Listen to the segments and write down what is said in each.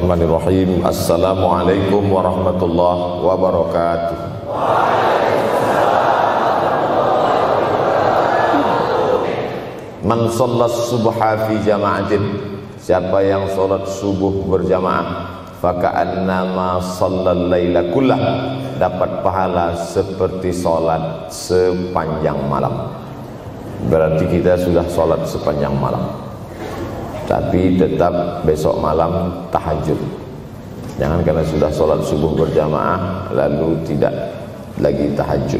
Bismillahirrahmanirrahim. Assalamualaikum warahmatullahi wabarakatuh. Man shallas subha fi jama'atin, siapa yang salat subuh berjamaah, faka'annama shallal laila kullah, dapat pahala seperti salat sepanjang malam. Berarti kita sudah salat sepanjang malam, tapi tetap besok malam tahajud. Jangan karena sudah sholat subuh berjamaah lalu tidak lagi tahajud.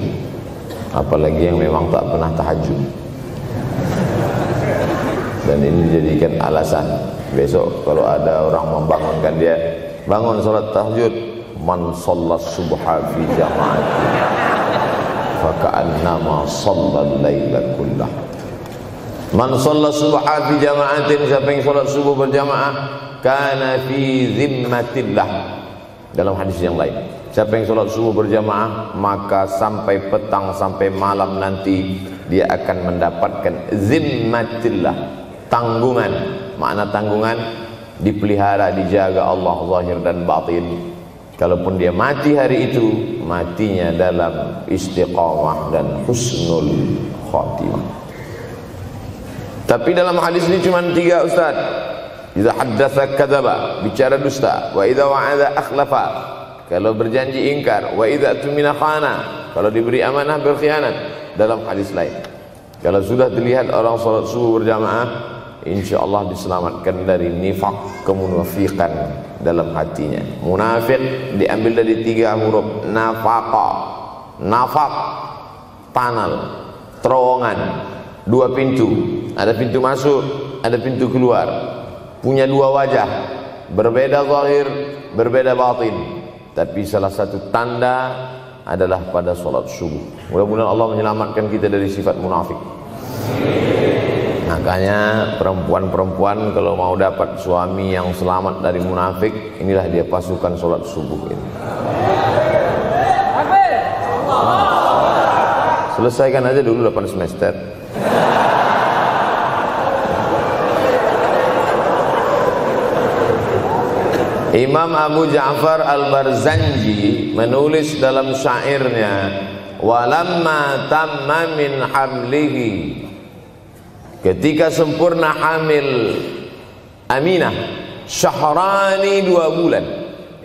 Apalagi yang memang tak pernah tahajud, dan ini dijadikan alasan. Besok kalau ada orang membangunkan dia, bangun sholat tahajud, man shallas subha fi jama'atin faka'annama shallal laila kullah. Man shalla subha fi jama'atin, siapa yang salat subuh berjamaah, kana fi zimmatillah. Dalam hadis yang lain, siapa yang salat subuh berjamaah, maka sampai petang sampai malam nanti dia akan mendapatkan zimmatillah, tanggungan. Makna tanggungan, dipelihara, dijaga Allah zahir dan batin. Kalaupun dia mati hari itu, matinya dalam istiqamah dan husnul khatimah. Tapi dalam hadis ini cuma 3, Ustaz. Idza haddatsa kadzaba, bicara dusta. Wa idza wa'ada akhlafa, kalau berjanji ingkar. Wa idza tumina khana, kalau diberi amanah berkhianat. Dalam hadis lain, kalau sudah dilihat orang salat subuh berjamaah, insyaallah diselamatkan dari nifaq, kemunafikan dalam hatinya. Munafik diambil dari 3 huruf nafaqa. Nafaq, panal, terowongan, 2 pintu. Ada pintu masuk, ada pintu keluar. Punya 2 wajah, berbeda zahir, berbeda batin. Tapi salah satu tanda adalah pada salat subuh. Mudah-mudahan Allah menyelamatkan kita dari sifat munafik. Makanya perempuan-perempuan kalau mau dapat suami yang selamat dari munafik, inilah dia pasukan salat subuh ini. Selesaikan aja dulu 8 semester. Imam Abu Ja'far Al-Barzanji menulis dalam syairnya, walamma tamma min hamlihi, ketika sempurna hamil Aminah, syahrani 2 bulan,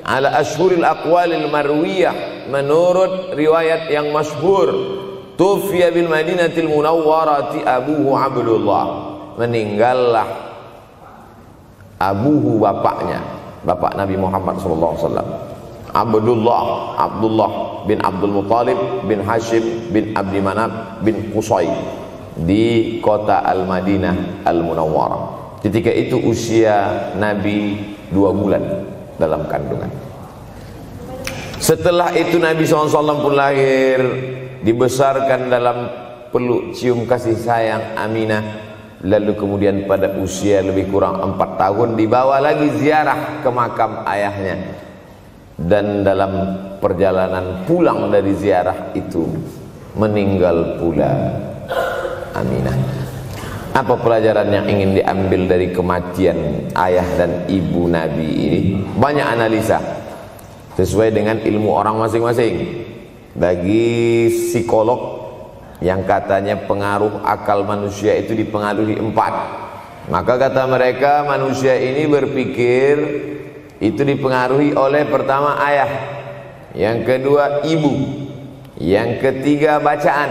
ala ashhuril aqwalil marwiyah, menurut riwayat yang masyhur, tufiya bil madinatil munawwarati abuhu Abdullah, meninggallah abuhu, bapaknya, bapak Nabi Muhammad SAW, Abdullah bin Abdul Muttalib bin Hashim bin Abdi Manaf bin Qusay, di kota Al-Madinah Al-Munawwarah. Ketika itu usia Nabi 2 bulan dalam kandungan. Setelah itu Nabi SAW pun lahir, dibesarkan dalam peluk cium kasih sayang Aminah. Lalu kemudian pada usia lebih kurang 4 tahun dibawa lagi ziarah ke makam ayahnya. Dan dalam perjalanan pulang dari ziarah itu meninggal pula Aminah. Apa pelajaran yang ingin diambil dari kematian ayah dan ibu Nabi ini? Banyak analisa sesuai dengan ilmu orang masing-masing. Bagi psikolog yang katanya pengaruh akal manusia itu dipengaruhi 4, maka kata mereka manusia ini berpikir itu dipengaruhi oleh pertama ayah, yang kedua ibu, yang ketiga bacaan,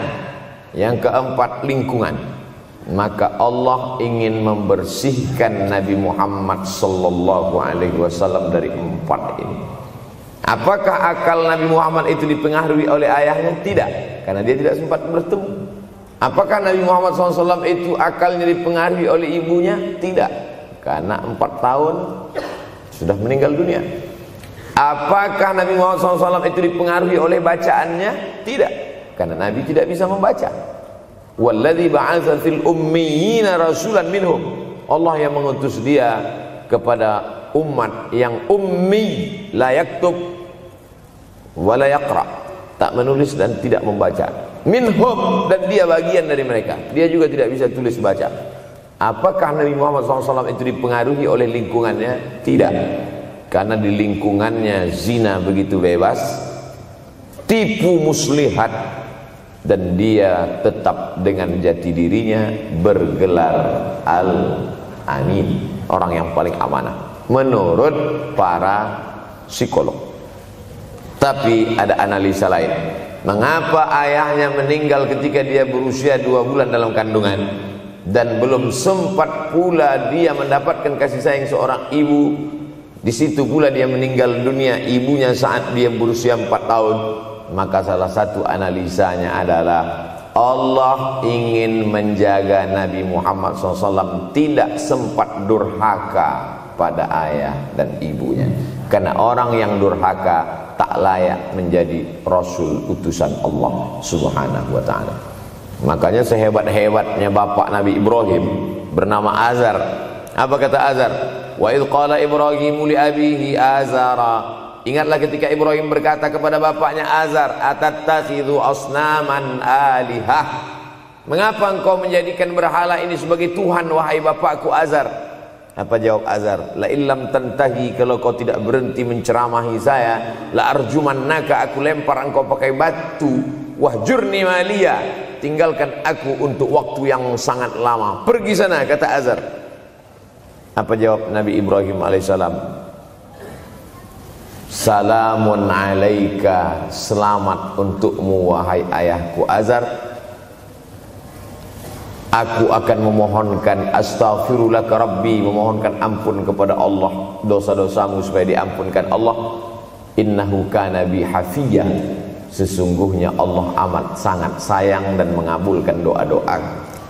yang keempat lingkungan. Maka Allah ingin membersihkan Nabi Muhammad SAW dari 4 ini. Apakah akal Nabi Muhammad itu dipengaruhi oleh ayahnya? Tidak, karena dia tidak sempat bertemu. Apakah Nabi Muhammad SAW itu akalnya dipengaruhi oleh ibunya? Tidak, karena 4 tahun sudah meninggal dunia. Apakah Nabi Muhammad SAW itu dipengaruhi oleh bacaannya? Tidak, karena Nabi tidak bisa membaca. Walladzi ba'atsa fil ummiyina rasulan minhum, Allah yang mengutus dia kepada umat yang ummi, la yaktub wa la yaqra, tak menulis dan tidak membaca. Minhum, dan dia bagian dari mereka, dia juga tidak bisa tulis baca. Apakah Nabi Muhammad SAW itu dipengaruhi oleh lingkungannya? Tidak, karena di lingkungannya zina begitu bebas, tipu muslihat, dan dia tetap dengan jati dirinya bergelar Al-Amin, orang yang paling amanah menurut para psikolog. Tapi ada analisa lain, mengapa ayahnya meninggal ketika dia berusia 2 bulan dalam kandungan, dan belum sempat pula dia mendapatkan kasih sayang seorang ibu. Di situ pula dia meninggal dunia, ibunya saat dia berusia 4 tahun. Maka salah satu analisanya adalah Allah ingin menjaga Nabi Muhammad SAW tidak sempat durhaka pada ayah dan ibunya, karena orang yang durhaka tak layak menjadi Rasul utusan Allah Subhanahu wa ta'ala. Makanya sehebat-hebatnya bapak Nabi Ibrahim bernama Azar. Apa kata Azar? Wa idh qala Ibrahimu li abihi Azara. Ingatlah ketika Ibrahim berkata kepada bapaknya Azar, atattakhidhu asnaman alihah. Mengapa engkau menjadikan berhala ini sebagai Tuhan, wahai bapakku Azar? Apa jawab Azar? La illam tantahi, kalau kau tidak berhenti menceramahi saya, la arjumannaka, aku lempar engkau pakai batu. Wahjurni maliya, tinggalkan aku untuk waktu yang sangat lama. Pergi sana, kata Azar. Apa jawab Nabi Ibrahim alaihissalam? Salamun alaika, selamat untukmu wahai ayahku Azar. Aku akan memohonkan astaghfirulaka rabbi, memohonkan ampun kepada Allah dosa-dosamu supaya diampunkan Allah. Innahu kana bi hafiyya, sesungguhnya Allah amat sangat sayang dan mengabulkan doa-doa.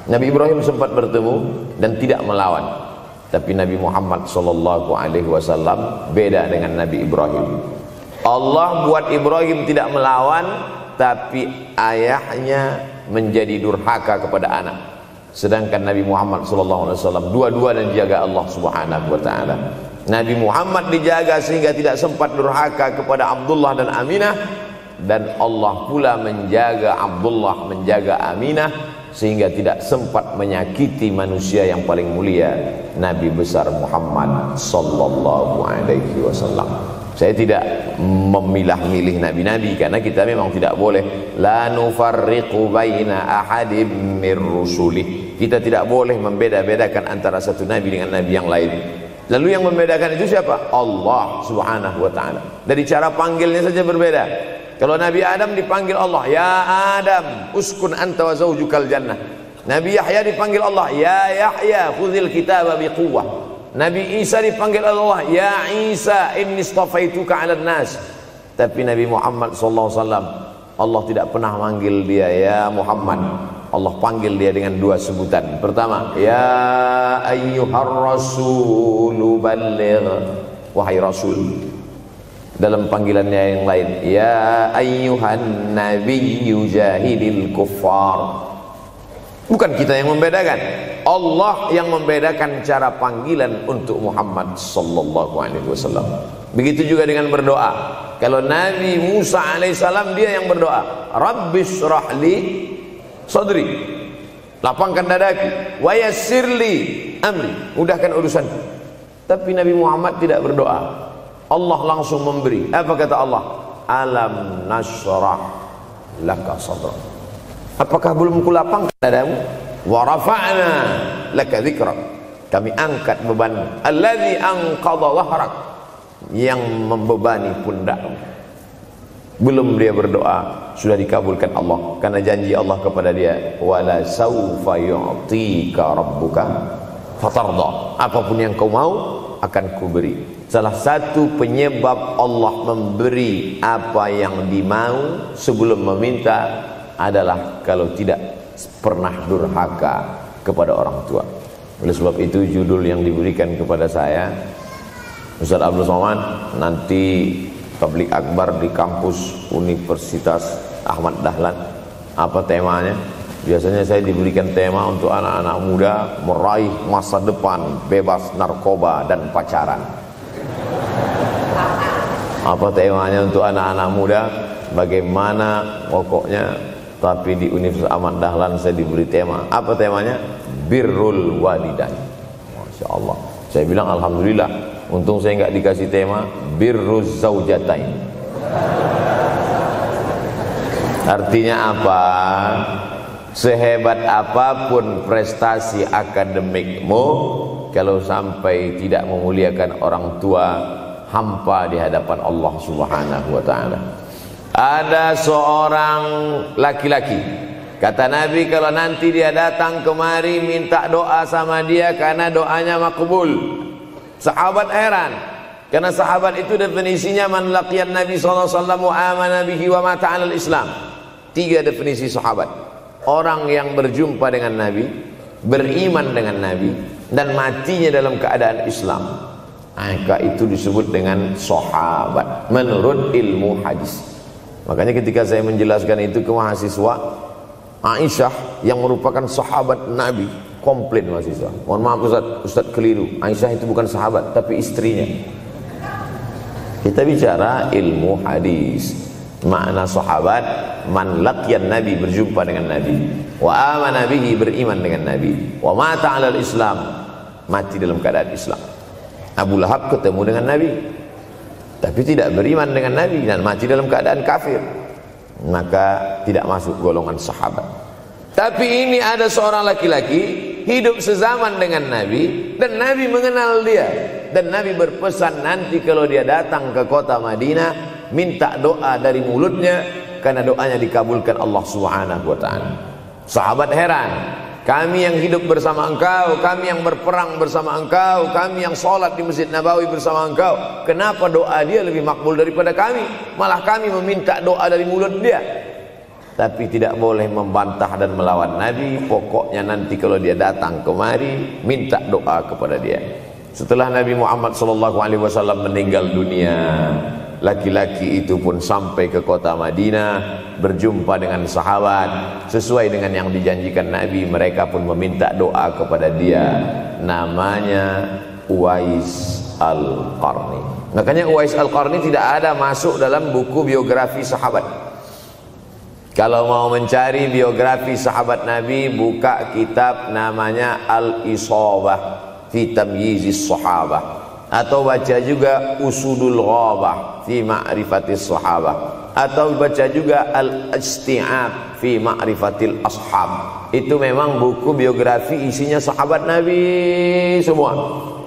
Nabi Ibrahim sempat bertemu dan tidak melawan. Tapi Nabi Muhammad SAW beda dengan Nabi Ibrahim. Allah buat Ibrahim tidak melawan, tapi ayahnya menjadi durhaka kepada anak. Sedangkan Nabi Muhammad SAW dua-dua dan dijaga Allah Subhanahu wa ta'ala. Nabi Muhammad dijaga sehingga tidak sempat durhaka kepada Abdullah dan Aminah, dan Allah pula menjaga Abdullah, menjaga Aminah, sehingga tidak sempat menyakiti manusia yang paling mulia, Nabi besar Muhammad sallallahu alaihi wasallam. Saya tidak memilah-milih nabi-nabi, karena kita memang tidak boleh la nufarriqu baina ahadim mir rusulih. Kita tidak boleh membeda-bedakan antara satu nabi dengan nabi yang lain. Lalu yang membedakan itu siapa? Allah Subhanahu wa ta'ala. Dari cara panggilnya saja berbeda. Kalau Nabi Adam dipanggil Allah, ya Adam, uskun anta wa zawjukal jannah. Nabi Yahya dipanggil Allah, ya Yahya, khudhil kitaba biquwwah. Nabi Isa dipanggil Allah, ya Isa, inni istafaituka 'alan nas. Tapi Nabi Muhammad SAW, Allah tidak pernah manggil dia ya Muhammad. Allah panggil dia dengan 2 sebutan. Pertama, ya ayyuhar rasulu balligh, wahai Rasul. Dalam panggilannya yang lain, ya ayyuhan nabiyyu jahidil kuffar. Bukan kita yang membedakan, Allah yang membedakan cara panggilan untuk Muhammad sallallahu alaihi wasallam. Begitu juga dengan berdoa. Kalau Nabi Musa alaihissalam, dia yang berdoa, Rabbis shrahli sadri, lapangkan dadaku, wa yassirli amri, mudahkan urusanku. Tapi Nabi Muhammad tidak berdoa, Allah langsung memberi. Apa kata Allah? Alam nashrah laka sadrak. Apakah belum kulapangkan dadamu? Wa rafa'na laka dzikrak. Kami angkat beban. Alladzi anqadha dhahrak, yang membebani pundakmu. Belum dia berdoa, sudah dikabulkan Allah, karena janji Allah kepada dia, wala saufa yu'tika rabbuka fatarda. Apapun yang kau mau akan kuberi. Salah satu penyebab Allah memberi apa yang dimau sebelum meminta adalah kalau tidak pernah durhaka kepada orang tua. Oleh sebab itu judul yang diberikan kepada saya, Ustaz Abdul Somad, nanti tabligh akbar di kampus Universitas Ahmad Dahlan. Apa temanya? Biasanya saya diberikan tema untuk anak-anak muda meraih masa depan bebas narkoba dan pacaran. Apa temanya untuk anak-anak muda? Bagaimana pokoknya. Tapi di Universitas Ahmad Dahlan saya diberi tema. Apa temanya? Birrul walidain. Masya Allah. Saya bilang alhamdulillah, Untung saya nggak dikasih tema birruz zaujatain. Artinya apa? Sehebat apapun prestasi akademikmu, kalau sampai tidak memuliakan orang tua, hampa di hadapan Allah Subhanahu wa taala. Ada seorang laki-laki, kata Nabi, kalau nanti dia datang kemari minta doa sama dia karena doanya makbul. Sahabat heran, karena sahabat itu definisinya man laqiyan Nabi sallallahu alaihi wasallam wa amana bihi wa mata 'alal Islam. 3 definisi sahabat. Orang yang berjumpa dengan Nabi, beriman dengan Nabi, dan matinya dalam keadaan Islam, maka itu disebut dengan sahabat menurut ilmu hadis. Makanya ketika saya menjelaskan itu ke mahasiswa, Aisyah yang merupakan sahabat Nabi, komplain mahasiswa, mohon maaf Ustaz keliru, Aisyah itu bukan sahabat tapi istrinya. Kita bicara ilmu hadis. Makna sahabat, man laqiyan Nabi, berjumpa dengan Nabi, wa amana bihi, beriman dengan Nabi, wa mata 'alal Islam, mati dalam keadaan Islam. Abu Lahab ketemu dengan Nabi tapi tidak beriman dengan Nabi dan mati dalam keadaan kafir, maka tidak masuk golongan sahabat. Tapi ini ada seorang laki-laki hidup sezaman dengan Nabi dan Nabi mengenal dia, dan Nabi berpesan nanti kalau dia datang ke kota Madinah minta doa dari mulutnya karena doanya dikabulkan Allah Subhanahu wa taala. Sahabat heran, kami yang hidup bersama engkau, kami yang berperang bersama engkau, kami yang sholat di Masjid Nabawi bersama engkau, kenapa doa dia lebih makbul daripada kami? Malah kami meminta doa dari mulut dia. Tapi tidak boleh membantah dan melawan Nabi. Pokoknya nanti kalau dia datang kemari minta doa kepada dia. Setelah Nabi Muhammad SAW meninggal dunia, laki-laki itu pun sampai ke kota Madinah, berjumpa dengan sahabat. Sesuai dengan yang dijanjikan Nabi, mereka pun meminta doa kepada dia. Namanya Uwais Al-Qarni. Makanya Uwais Al-Qarni tidak ada masuk dalam buku biografi sahabat. Kalau mau mencari biografi sahabat Nabi, buka kitab namanya Al-Isabah fi Tamyizis Sahabah, atau baca juga Usudul Ghabah fi Ma'rifatis Sahabah, atau baca juga Al-Isti'ab fi Ma'rifatil Ashab. Itu memang buku biografi isinya sahabat Nabi semua.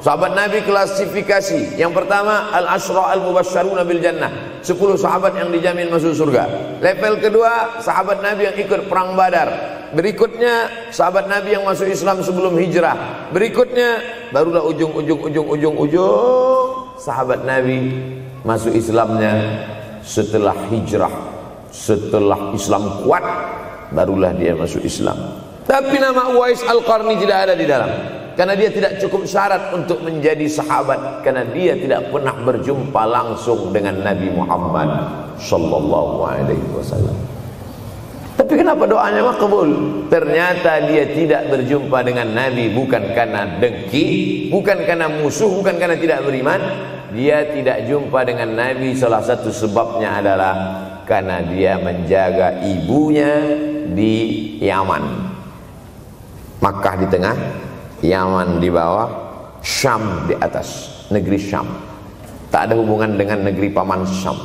Sahabat Nabi klasifikasi. Yang pertama, Al-Ashra Al-Mubasysyaruna bil Jannah, 10 sahabat yang dijamin masuk surga. Level kedua, sahabat Nabi yang ikut perang Badar. Berikutnya, sahabat Nabi yang masuk Islam sebelum hijrah. Berikutnya, barulah ujung sahabat Nabi masuk Islamnya setelah hijrah, setelah Islam kuat, barulah dia masuk Islam. Tapi nama Uwais Al-Qarni tidak ada di dalam, karena dia tidak cukup syarat untuk menjadi sahabat, karena dia tidak pernah berjumpa langsung dengan Nabi Muhammad sallallahu alaihi wasallam. Tapi kenapa doanya makbul? Ternyata dia tidak berjumpa dengan Nabi bukan karena dengki, bukan karena musuh, bukan karena tidak beriman. Dia tidak jumpa dengan Nabi, salah satu sebabnya adalah karena dia menjaga ibunya di Yaman. Makkah di tengah, Yaman di bawah, Syam di atas, negeri Syam. Tak ada hubungan dengan negeri paman Syam.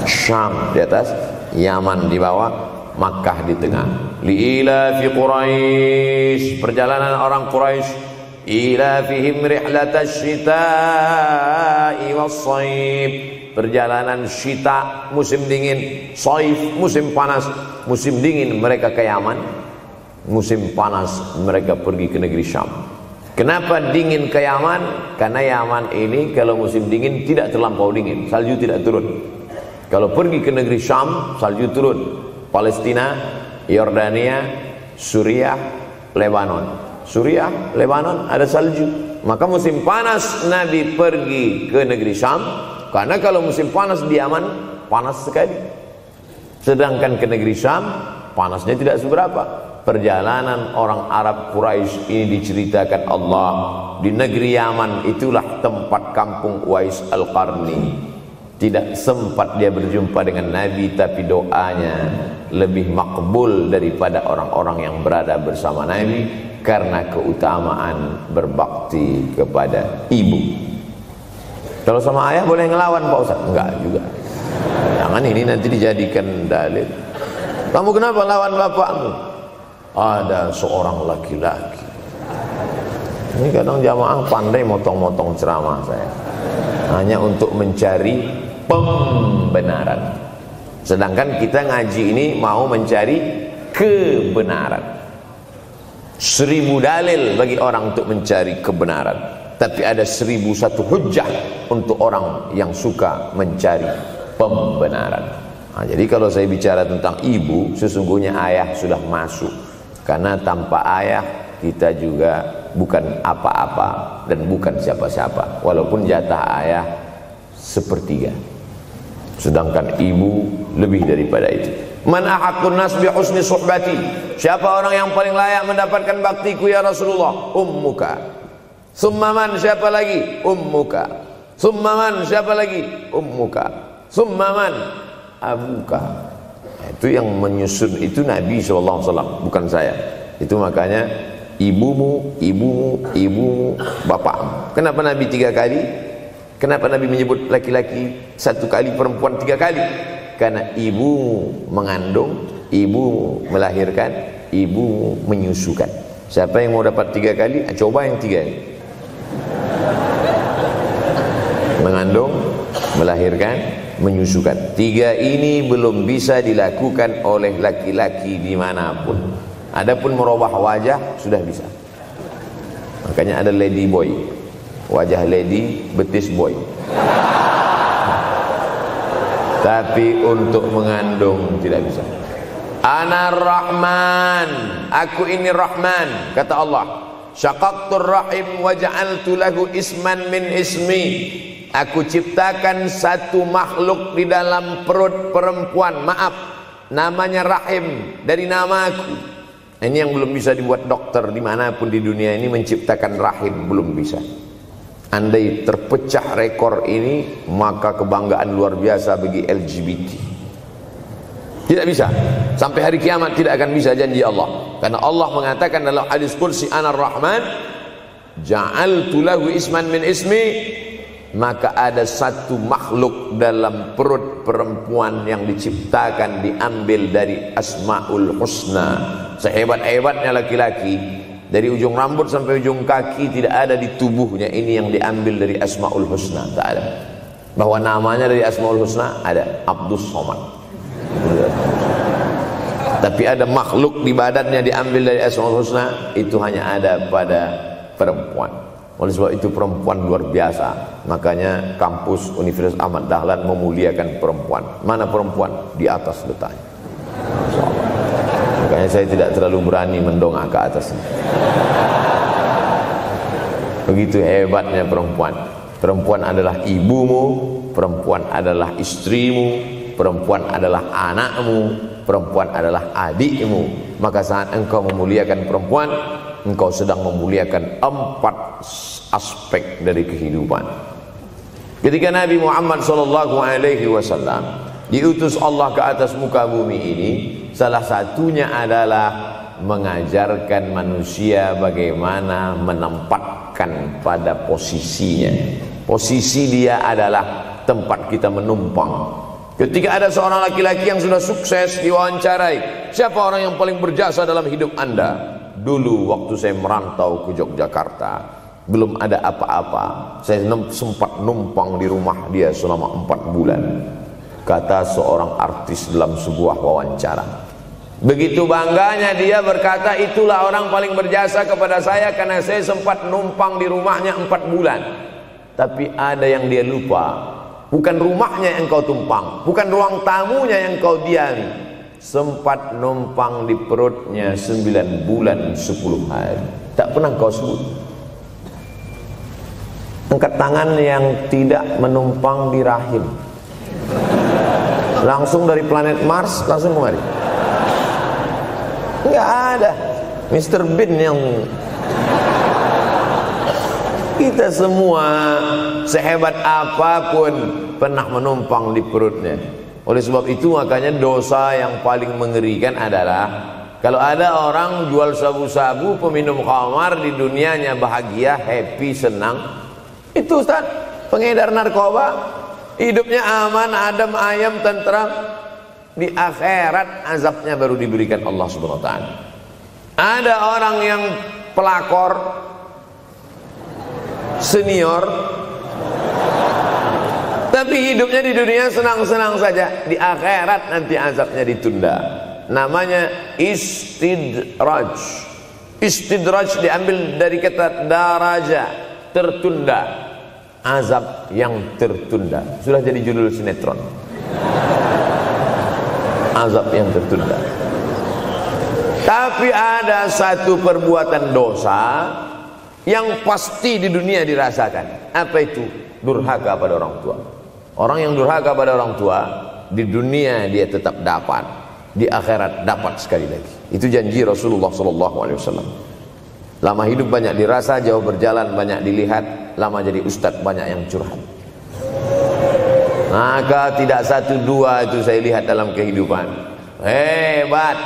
Syam di atas, Yaman di bawah, Makkah di tengah. Liila fi Quraisy, perjalanan orang Quraisy. Ila fihim rihlatash shita'i was-shaib, perjalanan syita musim dingin, shaif musim panas. Musim dingin mereka ke Yaman, musim panas mereka pergi ke negeri Syam. Kenapa dingin ke Yaman? Karena Yaman ini kalau musim dingin tidak terlampau dingin, salju tidak turun. Kalau pergi ke negeri Syam, salju turun. Palestina, Yordania, Suriah, Lebanon. Suriah, Lebanon ada salju. Maka musim panas Nabi pergi ke negeri Syam, karena kalau musim panas di Yaman panas sekali. Sedangkan ke negeri Syam panasnya tidak seberapa. Perjalanan orang Arab Quraisy ini diceritakan Allah, di negeri Yaman itulah tempat kampung Uwais Al-Qarni. Tidak sempat dia berjumpa dengan Nabi, tapi doanya lebih makbul daripada orang-orang yang berada bersama Nabi. karena keutamaan berbakti kepada ibu. Kalau sama ayah boleh ngelawan Pak Ustaz? Enggak juga. Jangan ini nanti dijadikan dalil. Kamu kenapa lawan bapakmu? Ada seorang laki-laki. Ini kadang jamaah pandai motong-motong ceramah saya, hanya untuk mencari pembenaran. Sedangkan kita ngaji ini mau mencari kebenaran. 1000 dalil bagi orang untuk mencari kebenaran, tapi ada 1001 hujjah untuk orang yang suka mencari pembenaran. Nah, jadi kalau saya bicara tentang ibu, sesungguhnya ayah sudah masuk, karena tanpa ayah kita juga bukan apa-apa dan bukan siapa-siapa, walaupun jatah ayah 1/3, sedangkan ibu lebih daripada itu. Man ahaqqun nas bi husni suhbati, siapa orang yang paling layak mendapatkan baktiku ya Rasulullah? Ummuka. Summa man, siapa lagi? Ummuka. Summa man, siapa lagi? Ummuka. Summa man, abuka. Itu yang menyusun itu Nabi SAW, bukan saya. Itu makanya ibumu, ibumu, ibumu, bapakmu. Kenapa Nabi 3 kali? Kenapa Nabi menyebut laki-laki 1 kali, perempuan 3 kali? Karena ibumu mengandung, ibumu melahirkan, ibumu menyusukan. Siapa yang mau dapat 3 kali? Coba yang 3 ini. Mengandung, melahirkan, menyusukan. 3 ini belum bisa dilakukan oleh laki-laki dimanapun. Adapun merubah wajah sudah bisa. Makanya ada lady boy, wajah lady, betis boy. Tapi untuk mengandung tidak bisa. Ana Rahman, aku ini Rahman, kata Allah. Syaqaqtur rahim wa ja'altu lahu isman min ismi. Aku ciptakan satu makhluk di dalam perut perempuan, maaf, namanya rahim, dari namaku. Ini yang belum bisa dibuat dokter dimanapun di dunia ini, menciptakan rahim, belum bisa. Andai terpecah rekor ini, maka kebanggaan luar biasa bagi LGBT. Tidak bisa, sampai hari kiamat tidak akan bisa, janji Allah. Karena Allah mengatakan dalam hadis qudsi, Ana Rahman ja'altu lahu isman min ismi. Maka ada satu makhluk dalam perut perempuan yang diciptakan, diambil dari Asmaul Husna. Sehebat-hebatnya laki-laki, dari ujung rambut sampai ujung kaki tidak ada di tubuhnya ini yang diambil dari Asmaul Husna, tak ada. Bahwa namanya dari Asmaul Husna ada, Abdus Somad. Tapi ada makhluk di badannya diambil dari Asmaul Husna, itu hanya ada pada perempuan. Oleh sebab itu perempuan luar biasa. Makanya kampus Universitas Ahmad Dahlan memuliakan perempuan. Mana perempuan? Di atas letaknya. Makanya saya tidak terlalu berani mendongak ke atas. Begitu hebatnya perempuan. Perempuan adalah ibumu, perempuan adalah istrimu, perempuan adalah anakmu, perempuan adalah adikmu. Maka saat engkau memuliakan perempuan, engkau sedang memuliakan 4 aspek dari kehidupan. Ketika Nabi Muhammad SAW diutus Allah ke atas muka bumi ini, salah satunya adalah mengajarkan manusia bagaimana menempatkan pada posisinya. Posisi dia adalah tempat kita menumpang. Ketika ada seorang laki-laki yang sudah sukses diwawancarai, siapa orang yang paling berjasa dalam hidup Anda? Dulu waktu saya merantau ke Yogyakarta, belum ada apa-apa, saya sempat numpang di rumah dia selama 4 bulan, kata seorang artis dalam sebuah wawancara. Begitu bangganya dia berkata, itulah orang paling berjasa kepada saya karena saya sempat numpang di rumahnya 4 bulan. Tapi ada yang dia lupa, bukan rumahnya yang kau tumpang, bukan ruang tamunya yang kau diami, sempat numpang di perutnya 9 bulan 10 hari. Tak pernah kau sebut. Angkat tangan yang tidak menumpang di rahim, langsung dari planet Mars langsung kemari. Enggak ada. Mr. Bean yang kita semua sehebat apapun pernah menumpang di perutnya. Oleh sebab itu makanya dosa yang paling mengerikan adalah Kalau ada orang jual sabu-sabu, peminum khamar, di dunianya bahagia, happy, senang, itu Ustaz, pengedar narkoba, hidupnya aman, adem, ayem, tentram. Di akhirat azabnya baru diberikan Allah Subhanahu wa taala. Ada orang yang pelakor senior, tapi hidupnya di dunia senang-senang saja, di akhirat nanti azabnya ditunda. Namanya istidraj. Istidraj diambil dari kata daraja, tertunda. Azab yang tertunda. Sudah jadi judul sinetron. Azab yang tertunda. Tapi ada satu perbuatan dosa yang pasti di dunia dirasakan. Apa itu? Durhaka pada orang tua. Orang yang durhaka pada orang tua, di dunia dia tetap dapat, di akhirat dapat sekali lagi. Itu janji Rasulullah SAW. Lama hidup banyak dirasa, jauh berjalan banyak dilihat, lama jadi ustadz banyak yang curhat. Maka tidak satu dua itu saya lihat dalam kehidupan. Hebat,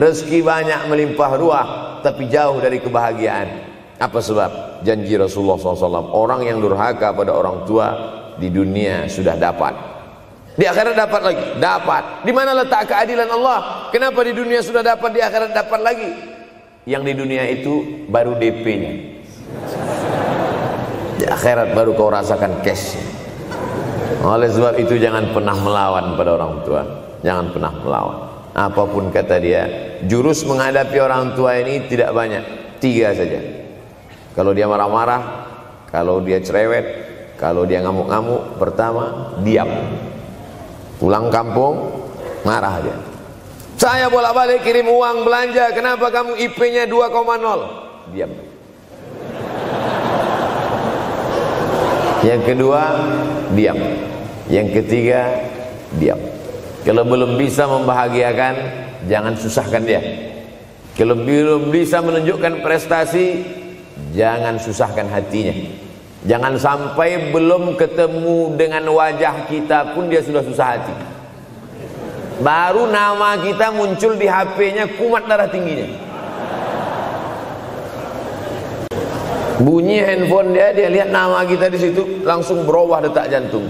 rezeki banyak melimpah ruah, tapi jauh dari kebahagiaan. Apa sebab? Janji Rasulullah SAW. Orang yang durhaka pada orang tua di dunia sudah dapat, di akhirat dapat lagi, dapat. Di mana letak keadilan Allah? Kenapa di dunia sudah dapat, di akhirat dapat lagi? Yang di dunia itu baru DP-nya, di akhirat baru kau rasakan cash. Oleh sebab itu jangan pernah melawan pada orang tua, jangan pernah melawan. Apapun kata dia, jurus menghadapi orang tua ini tidak banyak, 3 saja. Kalau dia marah-marah, kalau dia cerewet, kalau dia ngamuk-ngamuk, pertama diam. Pulang kampung marah aja. Saya bolak-balik kirim uang belanja, kenapa kamu IP-nya 2,0? Diam. Yang kedua, diam. Yang ketiga, diam. Kalau belum bisa membahagiakan, jangan susahkan dia. Kalau belum bisa menunjukkan prestasi, jangan susahkan hatinya. Jangan sampai belum ketemu dengan wajah kita pun dia sudah susah hati. Baru nama kita muncul di HP-nya, kumat darah tingginya. Bunyi handphone dia lihat nama kita di situ, langsung berubah detak jantung.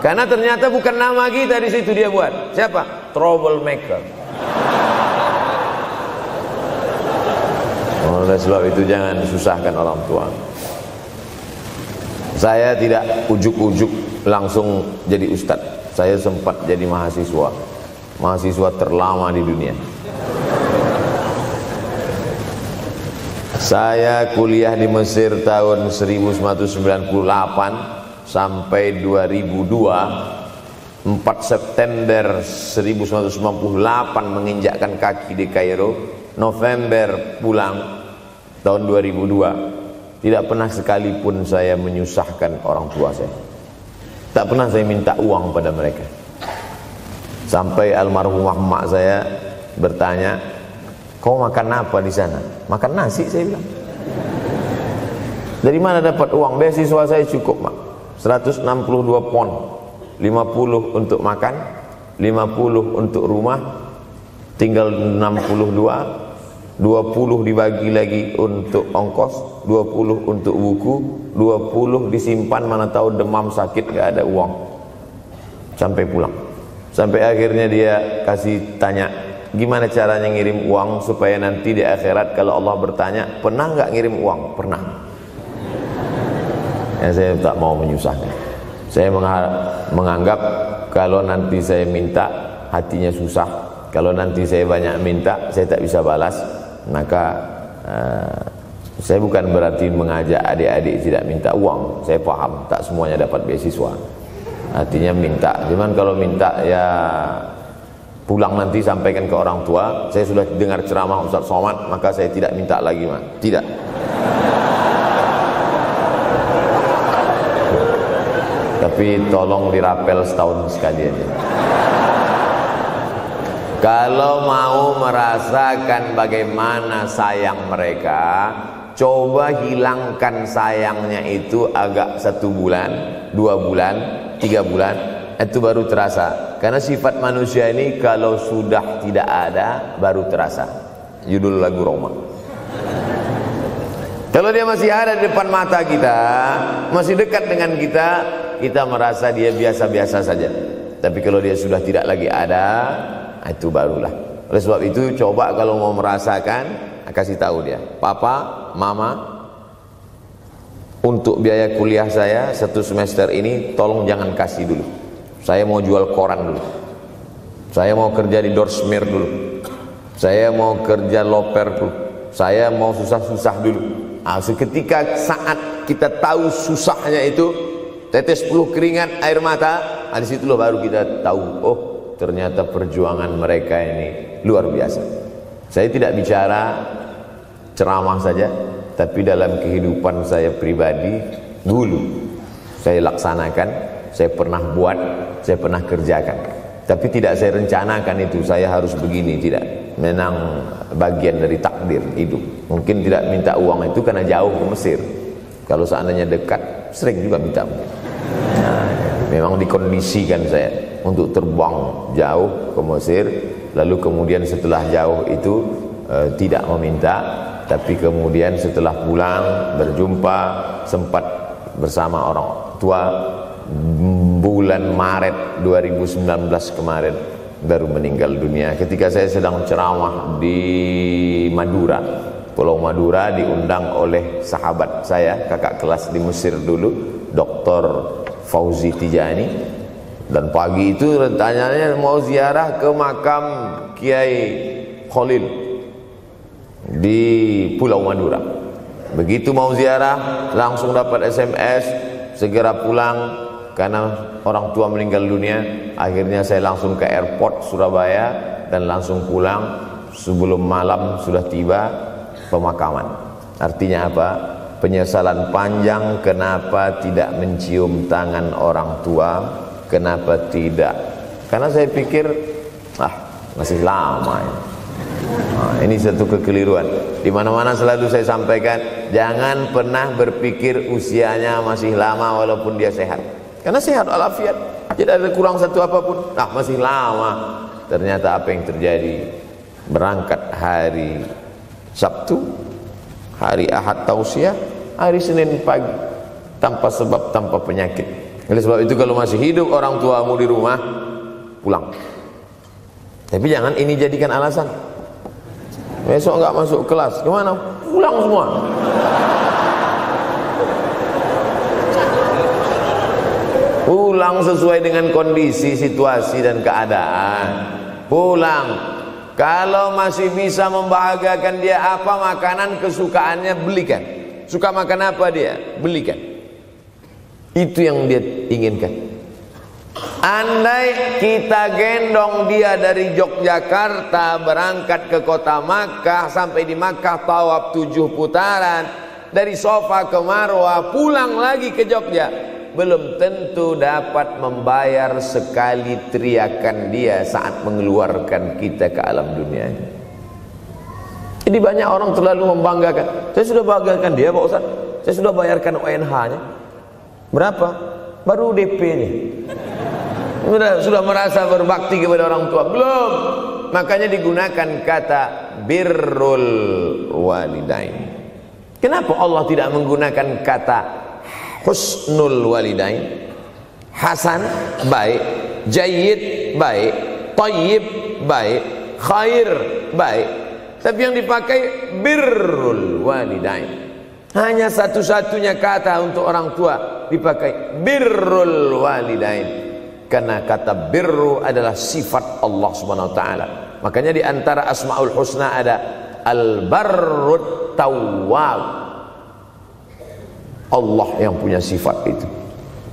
Karena ternyata bukan nama kita di situ dia buat. Siapa? Troublemaker. Oleh sebab itu jangan susahkan orang tua. Saya tidak ujuk-ujuk langsung jadi ustadz. Saya sempat jadi mahasiswa terlama di dunia. Saya kuliah di Mesir tahun 1998 sampai 2002. 4 September 1998 menginjakkan kaki di Kairo. November pulang tahun 2002. Tidak pernah sekalipun saya menyusahkan orang tua saya. Tak pernah saya minta uang pada mereka. Sampai almarhumah emak saya bertanya, kau makan apa di sana? Makan nasi, saya bilang. Dari mana dapat uang? Beasiswa saya cukup, mak. 162 pon. 50 untuk makan, 50 untuk rumah, tinggal 62. 20 dibagi lagi untuk ongkos, 20 untuk buku, 20 disimpan, mana tahu demam sakit gak ada uang. Sampai pulang. Sampai akhirnya dia kasih tanya, gimana caranya ngirim uang supaya nanti di akhirat kalau Allah bertanya, pernah gak ngirim uang? Pernah. Ya, saya tak mau menyusahkan. Saya menganggap kalau nanti saya minta hatinya susah, kalau nanti saya banyak minta saya tak bisa balas. Maka saya bukan berarti mengajak adik-adik tidak minta uang. Saya paham tak semuanya dapat beasiswa, artinya minta. Cuman kalau minta ya pulang nanti sampaikan ke orang tua, saya sudah dengar ceramah Ustaz Somad, maka saya tidak minta lagi, Mak. Tidak. Tapi tolong dirapel setahun sekali aja. Kalau mau merasakan bagaimana sayang mereka, coba hilangkan sayangnya itu agak 1 bulan, 2 bulan, 3 bulan, itu baru terasa. Karena sifat manusia ini kalau sudah tidak ada baru terasa. Judul lagu Roma. Kalau dia masih ada di depan mata kita, masih dekat dengan kita, kita merasa dia biasa-biasa saja. Tapi kalau dia sudah tidak lagi ada, itu barulah. Oleh sebab itu coba kalau mau merasakan, kasih tahu dia, papa, mama, untuk biaya kuliah saya 1 semester ini tolong jangan kasih dulu. Saya mau jual koran dulu. Saya mau kerja di Dorsmir dulu. Saya mau kerja loper dulu. Saya mau susah-susah dulu. Nah, seketika saat kita tahu susahnya itu, tetes peluh keringat, air mata, di situ loh baru kita tahu, oh ternyata perjuangan mereka ini luar biasa. Saya tidak bicara ceramah saja, tapi dalam kehidupan saya pribadi dulu saya laksanakan, saya pernah buat, saya pernah kerjakan. Tapi tidak saya rencanakan itu, saya harus begini, tidak. Memang bagian dari takdir hidup. Mungkin tidak minta uang itu karena jauh ke Mesir. Kalau seandainya dekat, sering juga minta. Nah, memang dikondisikan saya untuk terbang jauh ke Mesir, lalu kemudian setelah jauh itu tidak meminta, tapi kemudian setelah pulang berjumpa sempat bersama orang tua. Bulan Maret 2019 kemarin baru meninggal dunia ketika saya sedang ceramah di Madura, Pulau Madura, diundang oleh sahabat saya, kakak kelas di Mesir dulu, Dr. Fauzi Tijani. Dan pagi itu rencananya mau ziarah ke makam Kiai Khalil di Pulau Madura. Begitu mau ziarah langsung dapat SMS segera pulang karena orang tua meninggal dunia. Akhirnya saya langsung ke airport Surabaya dan langsung pulang. Sebelum malam sudah tiba pemakaman. Artinya apa? Penyesalan panjang kenapa tidak mencium tangan orang tua, kenapa tidak. Karena saya pikir masih lama ini. Nah, ini satu kekeliruan. Di mana-mana selalu saya sampaikan, jangan pernah berpikir usianya masih lama walaupun dia sehat. Karena sehat walafiat, tidak ada kurang satu apapun. Masih lama. Ternyata apa yang terjadi? Berangkat hari Sabtu, hari Ahad tausiah, hari Senin pagi, tanpa sebab, tanpa penyakit. Oleh sebab itu kalau masih hidup orang tuamu di rumah, pulang. Tapi jangan ini jadikan alasan. Besok enggak masuk kelas, kemana? Pulang semua. Pulang sesuai dengan kondisi, situasi dan keadaan. Pulang. Kalau masih bisa membahagiakan dia apa makanan kesukaannya, belikan. Suka makan apa dia? Belikan. Itu yang dia inginkan. Andai kita gendong dia dari Yogyakarta berangkat ke kota Makkah, sampai di Makkah tawaf 7 putaran, dari Safa ke Marwah, pulang lagi ke Jogja, belum tentu dapat membayar sekali teriakan dia saat mengeluarkan kita ke alam dunia. Jadi banyak orang terlalu membanggakan. Saya sudah banggakan dia Pak Ustaz, saya sudah bayarkan ONH-nya. Berapa? Baru DP-nya. Sudah merasa berbakti kepada orang tua? Belum. Makanya digunakan kata birrul walidain. Kenapa Allah tidak menggunakan kata husnul walidain? Hasan baik, jayyid baik, thayyib baik, khair baik. Tapi yang dipakai birrul walidain. Hanya satu-satunya kata untuk orang tua dipakai birrul walidain. Karena kata birru adalah sifat Allah Subhanahu wa taala. Makanya di antara Asmaul Husna ada Al-Barrut Tawwab. Allah yang punya sifat itu.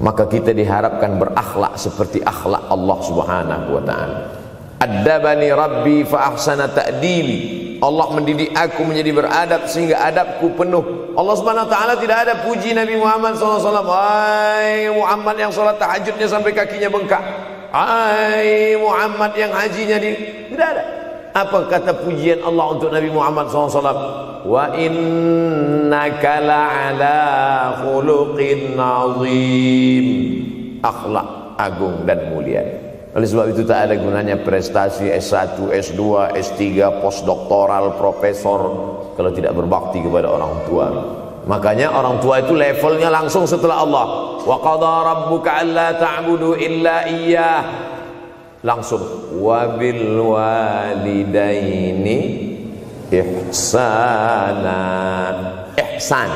Maka kita diharapkan berakhlak seperti akhlak Allah Subhanahu wa taala. Addabani Rabbi fa ahsana ta'dibi. Allah mendidik aku menjadi beradab sehingga adabku penuh. Allah Subhanahu wa taala tidak ada puji Nabi Muhammad SAW. Hai Muhammad yang salat tahajudnya sampai kakinya bengkak. Hai Muhammad yang hajinya tidak ada. Apa kata pujian Allah untuk Nabi Muhammad SAW? Wa innaka la'ala khuluqin azim. Akhlak agung dan mulia. Oleh sebab itu tak ada gunanya prestasi S1, S2, S3, postdoktoral, profesor kalau tidak berbakti kepada orang tua. Makanya orang tua itu levelnya langsung setelah Allah. Wa qadha rabbuka alla ta'budu illa iyyah. Langsung wa bil walidaini ihsana. Ihsan.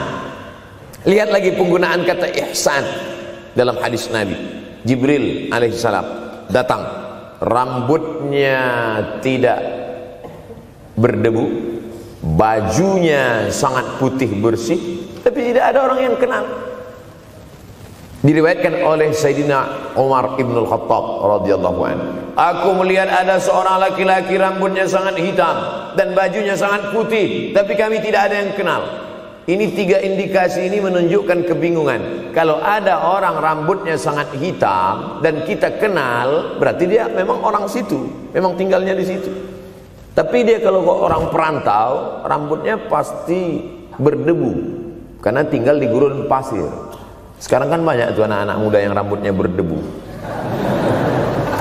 Lihat lagi penggunaan kata ihsan dalam hadis Nabi. Jibril alaihissalam datang, rambutnya tidak berdebu, bajunya sangat putih bersih, tapi tidak ada orang yang kenal. Diriwayatkan oleh Sayyidina Umar ibn al-Khattab radhiyallahu anhu, aku melihat ada seorang laki-laki rambutnya sangat hitam dan bajunya sangat putih, tapi kami tidak ada yang kenal. Ini tiga indikasi ini menunjukkan kebingungan. Kalau ada orang rambutnya sangat hitam dan kita kenal, berarti dia memang orang situ, memang tinggalnya di situ. Tapi dia kalau orang perantau, rambutnya pasti berdebu karena tinggal di gurun pasir. Sekarang kan banyak tuh anak-anak muda yang rambutnya berdebu.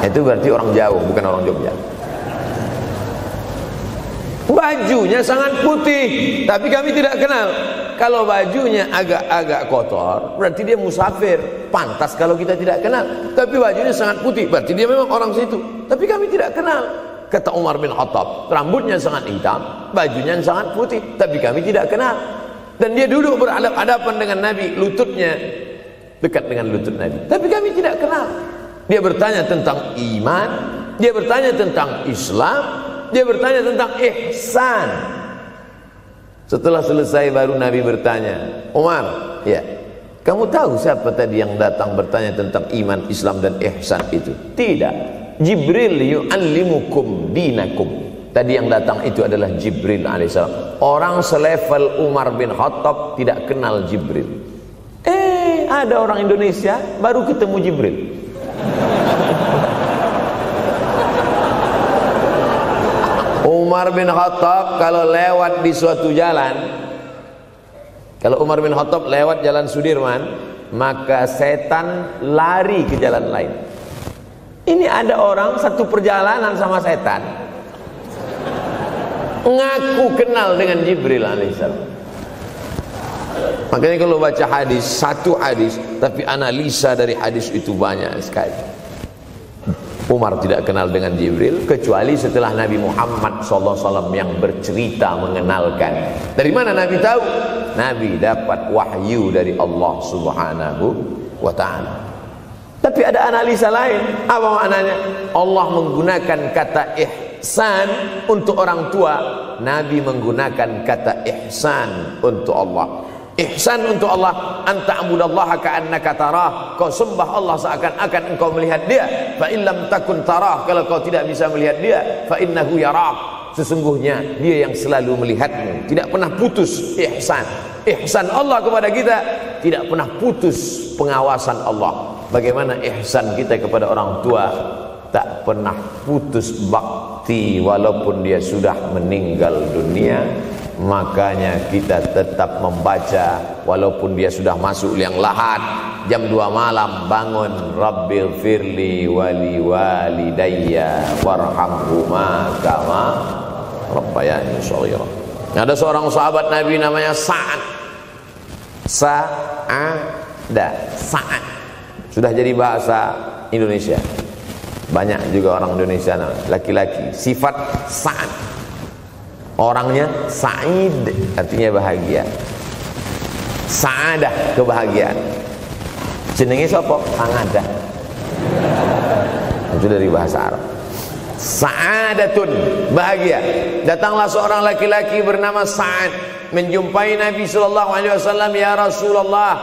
Itu berarti orang jauh, bukan orang Jogja. Bajunya sangat putih, tapi kami tidak kenal. Kalau bajunya agak-agak kotor, berarti dia musafir. Pantas kalau kita tidak kenal. Tapi bajunya sangat putih, berarti dia memang orang situ. Tapi kami tidak kenal. Kata Umar bin Khattab, rambutnya sangat hitam, bajunya sangat putih, tapi kami tidak kenal. Dan dia duduk berhadapan dengan Nabi, lututnya dekat dengan lutut Nabi, tapi kami tidak kenal. Dia bertanya tentang iman, dia bertanya tentang Islam, dia bertanya tentang ihsan. Setelah selesai baru Nabi bertanya, Umar, ya, kamu tahu siapa tadi yang datang bertanya tentang iman, Islam dan ihsan itu? Tidak, Jibril yu'allimukum dinakum. Tadi yang datang itu adalah Jibril alaihissalam. Orang selevel Umar bin Khattab tidak kenal Jibril. Ada orang Indonesia baru ketemu Jibril. Umar bin Khattab kalau lewat di suatu jalan, kalau Umar bin Khattab lewat jalan Sudirman, maka setan lari ke jalan lain. Ini ada orang satu perjalanan sama setan, ngaku kenal dengan Jibril alaihissalam. Makanya kalau baca hadis, satu hadis, tapi analisa dari hadis itu banyak sekali. Umar tidak kenal dengan Jibril kecuali setelah Nabi Muhammad SAW yang bercerita mengenalkan. Dari mana Nabi tahu? Nabi dapat wahyu dari Allah Subhanahu wa ta'ala. Tapi ada analisa lain. Apa maknanya? Allah menggunakan kata ihsan untuk orang tua, Nabi menggunakan kata ihsan untuk Allah. Ihsan untuk Allah, anta'budallaha ka'annaka tarah, kau sembah Allah seakan-akan engkau melihat dia. Fa illam takun tarah, kalau kau tidak bisa melihat dia, fa innahu yarak, sesungguhnya dia yang selalu melihatmu. Tidak pernah putus ihsan. Ihsan Allah kepada kita, tidak pernah putus pengawasan Allah. Bagaimana ihsan kita kepada orang tua? Tak pernah putus bakti walaupun dia sudah meninggal dunia. Makanya kita tetap membaca walaupun dia sudah masuk liang lahat, jam 2 malam bangun, Rabbil firli wali walidayya warhamhuma kama rabbayani shaghira. Ada seorang sahabat Nabi namanya Sa'ad. Sa'ad sudah jadi bahasa Indonesia. Banyak juga orang Indonesia laki-laki sifat Sa'ad. Orangnya Sa'id, artinya bahagia. Sa'adah, kebahagiaan. Jenenge sapa? Sa'adah. Itu dari bahasa Arab. Sa'adatun, bahagia. Datanglah seorang laki-laki bernama Sa'ad menjumpai Nabi SAW. Ya Rasulullah,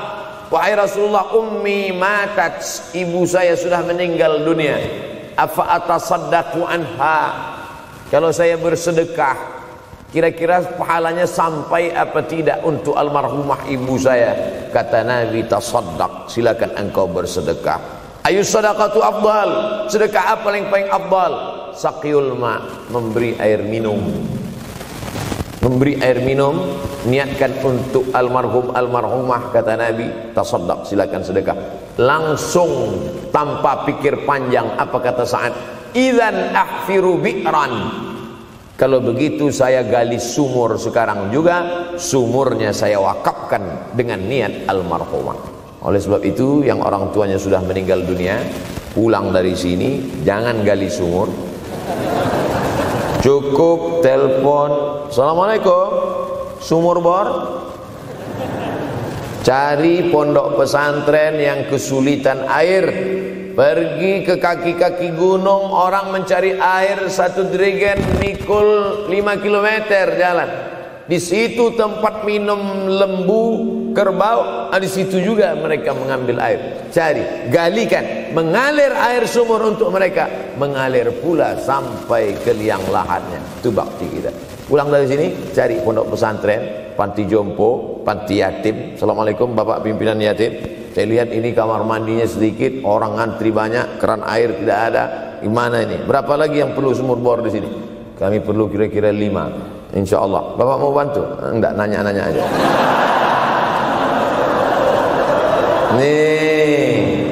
wahai Rasulullah, ummi matat, ibu saya sudah meninggal dunia. Afa atasaddaqu anha, kalau saya bersedekah kira-kira pahalanya sampai apa tidak untuk almarhumah ibu saya? Kata Nabi, tasaddaq, silakan engkau bersedekah. Ayu sadaqatu afdal, sedekah apa yang paling afdal? Saqiyul ma, memberi air minum. memberi air minum, niatkan untuk almarhum almarhumah, kata Nabi, tasaddaq, silakan sedekah. Langsung tanpa pikir panjang, apa kata Sa'ad? Idzan ahfiru bi'ran. Kalau begitu saya gali sumur sekarang juga, sumurnya saya wakafkan dengan niat almarhumah. Oleh sebab itu, yang orang tuanya sudah meninggal dunia, pulang dari sini jangan gali sumur, cukup telepon, assalamualaikum, sumur bor. Cari pondok pesantren yang kesulitan air, pergi ke kaki-kaki gunung, orang mencari air, satu jerigen mikul 5 km jalan. Di situ tempat minum lembu, kerbau, di situ juga mereka mengambil air. Cari, galikan, mengalir air sumur untuk mereka, mengalir pula sampai ke liang lahatnya. Itu bakti kita. Pulang dari sini, cari pondok pesantren, panti jompo, panti yatim. Assalamualaikum Bapak pimpinan yatim, saya lihat ini kamar mandinya sedikit, orang antri banyak, keran air tidak ada. Gimana ini? Berapa lagi yang perlu sumur bor di sini? Kami perlu kira-kira 5. Insya Allah. Bapak mau bantu? Enggak, nanya-nanya aja. Nih,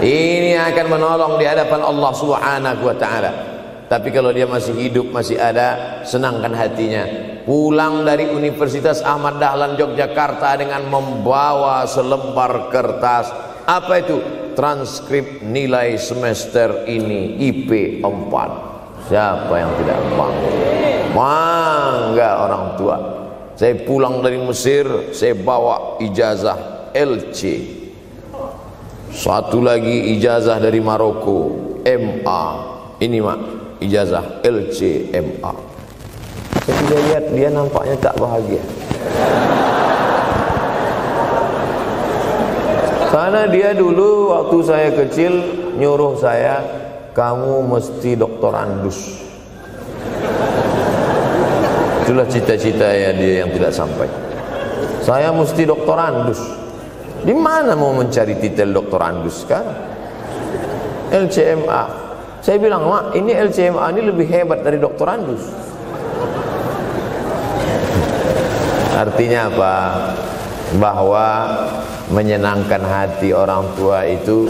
ini akan menolong di hadapan Allah Subhanahu wa Ta'ala. Tapi kalau dia masih hidup, masih ada, senangkan hatinya. Pulang dari Universitas Ahmad Dahlan Yogyakarta dengan membawa selembar kertas. Apa itu? Transkrip nilai semester ini IP 4. Siapa yang tidak bangga? Bangga orang tua. Saya pulang dari Mesir, saya bawa ijazah LC. Satu lagi ijazah dari Maroko, MA. Ini mak, ijazah LC MA. Saya lihat dia nampaknya tak bahagia. Karena dia dulu waktu saya kecil nyuruh saya, kamu mesti doktorandus. Itulah cita-cita ya dia yang tidak sampai. Saya mesti doktorandus. Di mana mau mencari titel doktorandus sekarang? LCMA. Saya bilang, mak, ini LCMA ini lebih hebat dari doktorandus. Artinya apa? Bahwa menyenangkan hati orang tua itu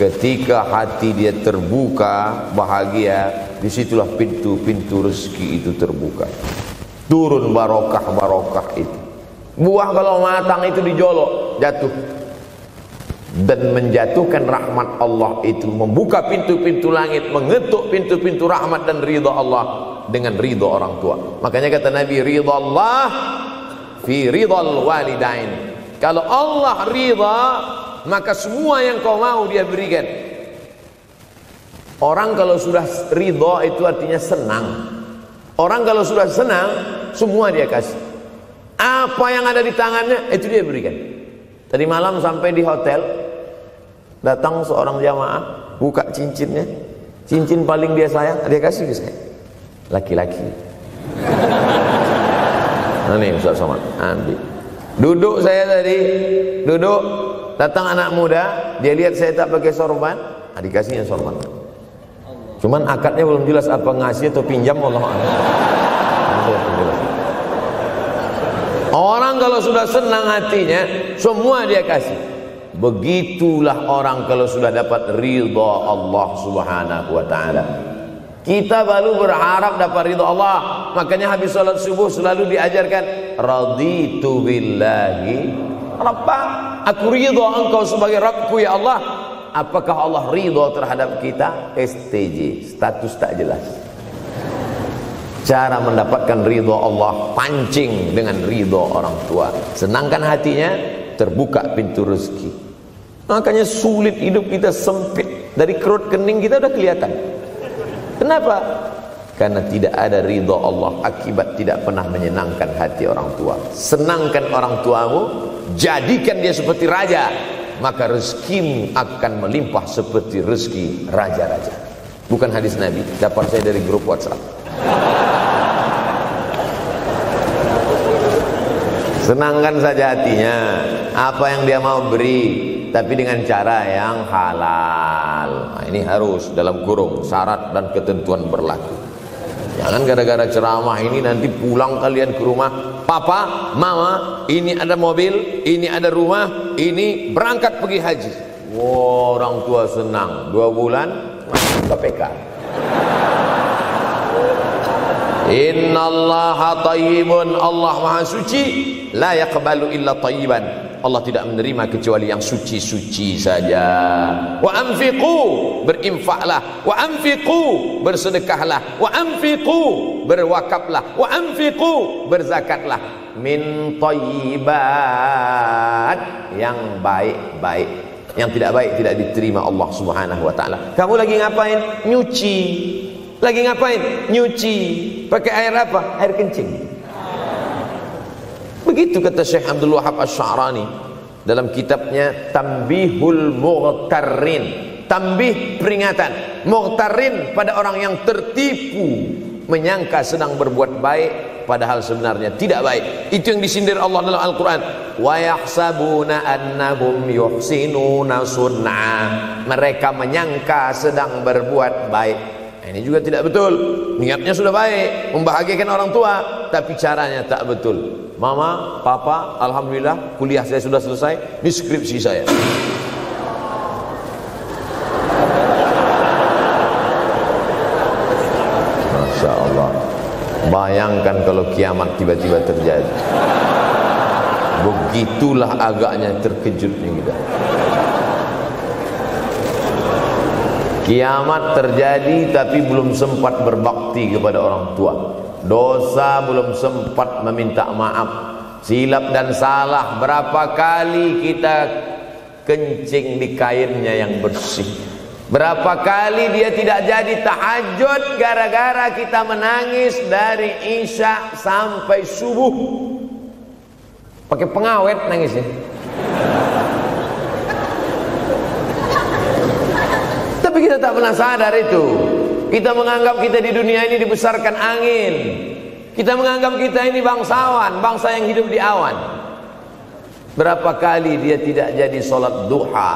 ketika hati dia terbuka, bahagia, disitulah pintu-pintu rezeki itu terbuka. Turun barokah-barokah itu. Buah kalau matang itu dijolok, jatuh. Dan menjatuhkan rahmat Allah itu, membuka pintu-pintu langit, mengetuk pintu-pintu rahmat dan ridha Allah dengan ridha orang tua. Makanya kata Nabi, ridha Allah fi ridhal walidain. Kalau Allah ridha, maka semua yang kau mau dia berikan. Orang kalau sudah ridha itu artinya senang. Orang kalau sudah senang, semua dia kasih. Apa yang ada di tangannya, itu dia berikan. Tadi malam sampai di hotel, datang seorang jamaah, buka cincinnya. Cincin paling dia sayang, dia kasih ke saya. Laki-laki. Nah nih Ustaz Somad, ambil. Duduk saya tadi, duduk, datang anak muda, dia lihat saya tak pakai sorban, dikasihnya sorban. Cuman akadnya belum jelas apa ngasih atau pinjam, Allah. Orang kalau sudah senang hatinya, semua dia kasih. Begitulah orang kalau sudah dapat ridha Allah Subhanahu wa Ta'ala. Kita baru berharap dapat ridha Allah. Makanya habis salat subuh selalu diajarkan, raditu billahi rabba. Aku ridha engkau sebagai Rabbku ya Allah. Apakah Allah ridha terhadap kita? STJ, status tak jelas. Cara mendapatkan ridha Allah, pancing dengan ridha orang tua. Senangkan hatinya, terbuka pintu rezeki. Makanya sulit hidup kita, sempit. Dari kerut kening kita udah kelihatan. Kenapa? Karena tidak ada ridha Allah, akibat tidak pernah menyenangkan hati orang tua. Senangkan orang tuamu, jadikan dia seperti raja, maka rezekimu akan melimpah seperti rezeki raja-raja. Bukan hadis Nabi, dapat saya dari grup WhatsApp. Senangkan saja hatinya, apa yang dia mau beri, tapi dengan cara yang halal. Nah, ini harus dalam kurung syarat dan ketentuan berlaku. Jangan gara-gara ceramah ini nanti pulang kalian ke rumah, papa, mama, ini ada mobil, ini ada rumah, ini berangkat pergi haji. Wow, orang tua senang, 2 bulan masuk KPK. Innallaha thayyibun, Allah maha suci, la yaqbalu illa thayyiban. Allah tidak menerima kecuali yang suci-suci saja. Wa anfiqu, berinfaklah. Wa anfiqu, bersedekahlah. Wa anfiqu, berwakaflah. Wa anfiqu, berzakatlah. Min thayyibat, yang baik-baik. Yang tidak baik tidak diterima Allah Subhanahu wa taala. Kamu lagi ngapain? Nyuci. Lagi ngapain? Nyuci. Pakai air apa? Air kencing. Begitu kata Syekh Abdul Wahab Asy-Sya'rani dalam kitabnya Tanbihul Mughtarrin. Tanbih, peringatan. Mughtarrin, pada orang yang tertipu, menyangka sedang berbuat baik padahal sebenarnya tidak baik. Itu yang disindir Allah dalam Al-Quran. Wa yahsabuna annahum yuhsinuna sun'a. Mereka menyangka sedang berbuat baik. Ini juga tidak betul. Niatnya sudah baik, membahagiakan orang tua, tapi caranya tak betul. Mama, papa, alhamdulillah kuliah saya sudah selesai, ini skripsi saya. Masya Allah. Bayangkan kalau kiamat tiba-tiba terjadi. Begitulah agaknya terkejutnya kita. Kiamat terjadi tapi belum sempat berbakti kepada orang tua. Dosa belum sempat meminta maaf. Silap dan salah berapa kali kita kencing di kainnya yang bersih. Berapa kali dia tidak jadi tahajud gara-gara kita menangis dari Isya sampai subuh. Pakai pengawet nangisnya. Tapi kita tak pernah sadar itu. Kita menganggap kita di dunia ini dibesarkan angin. Kita menganggap kita ini bangsawan, bangsa yang hidup di awan. Berapa kali dia tidak jadi sholat duha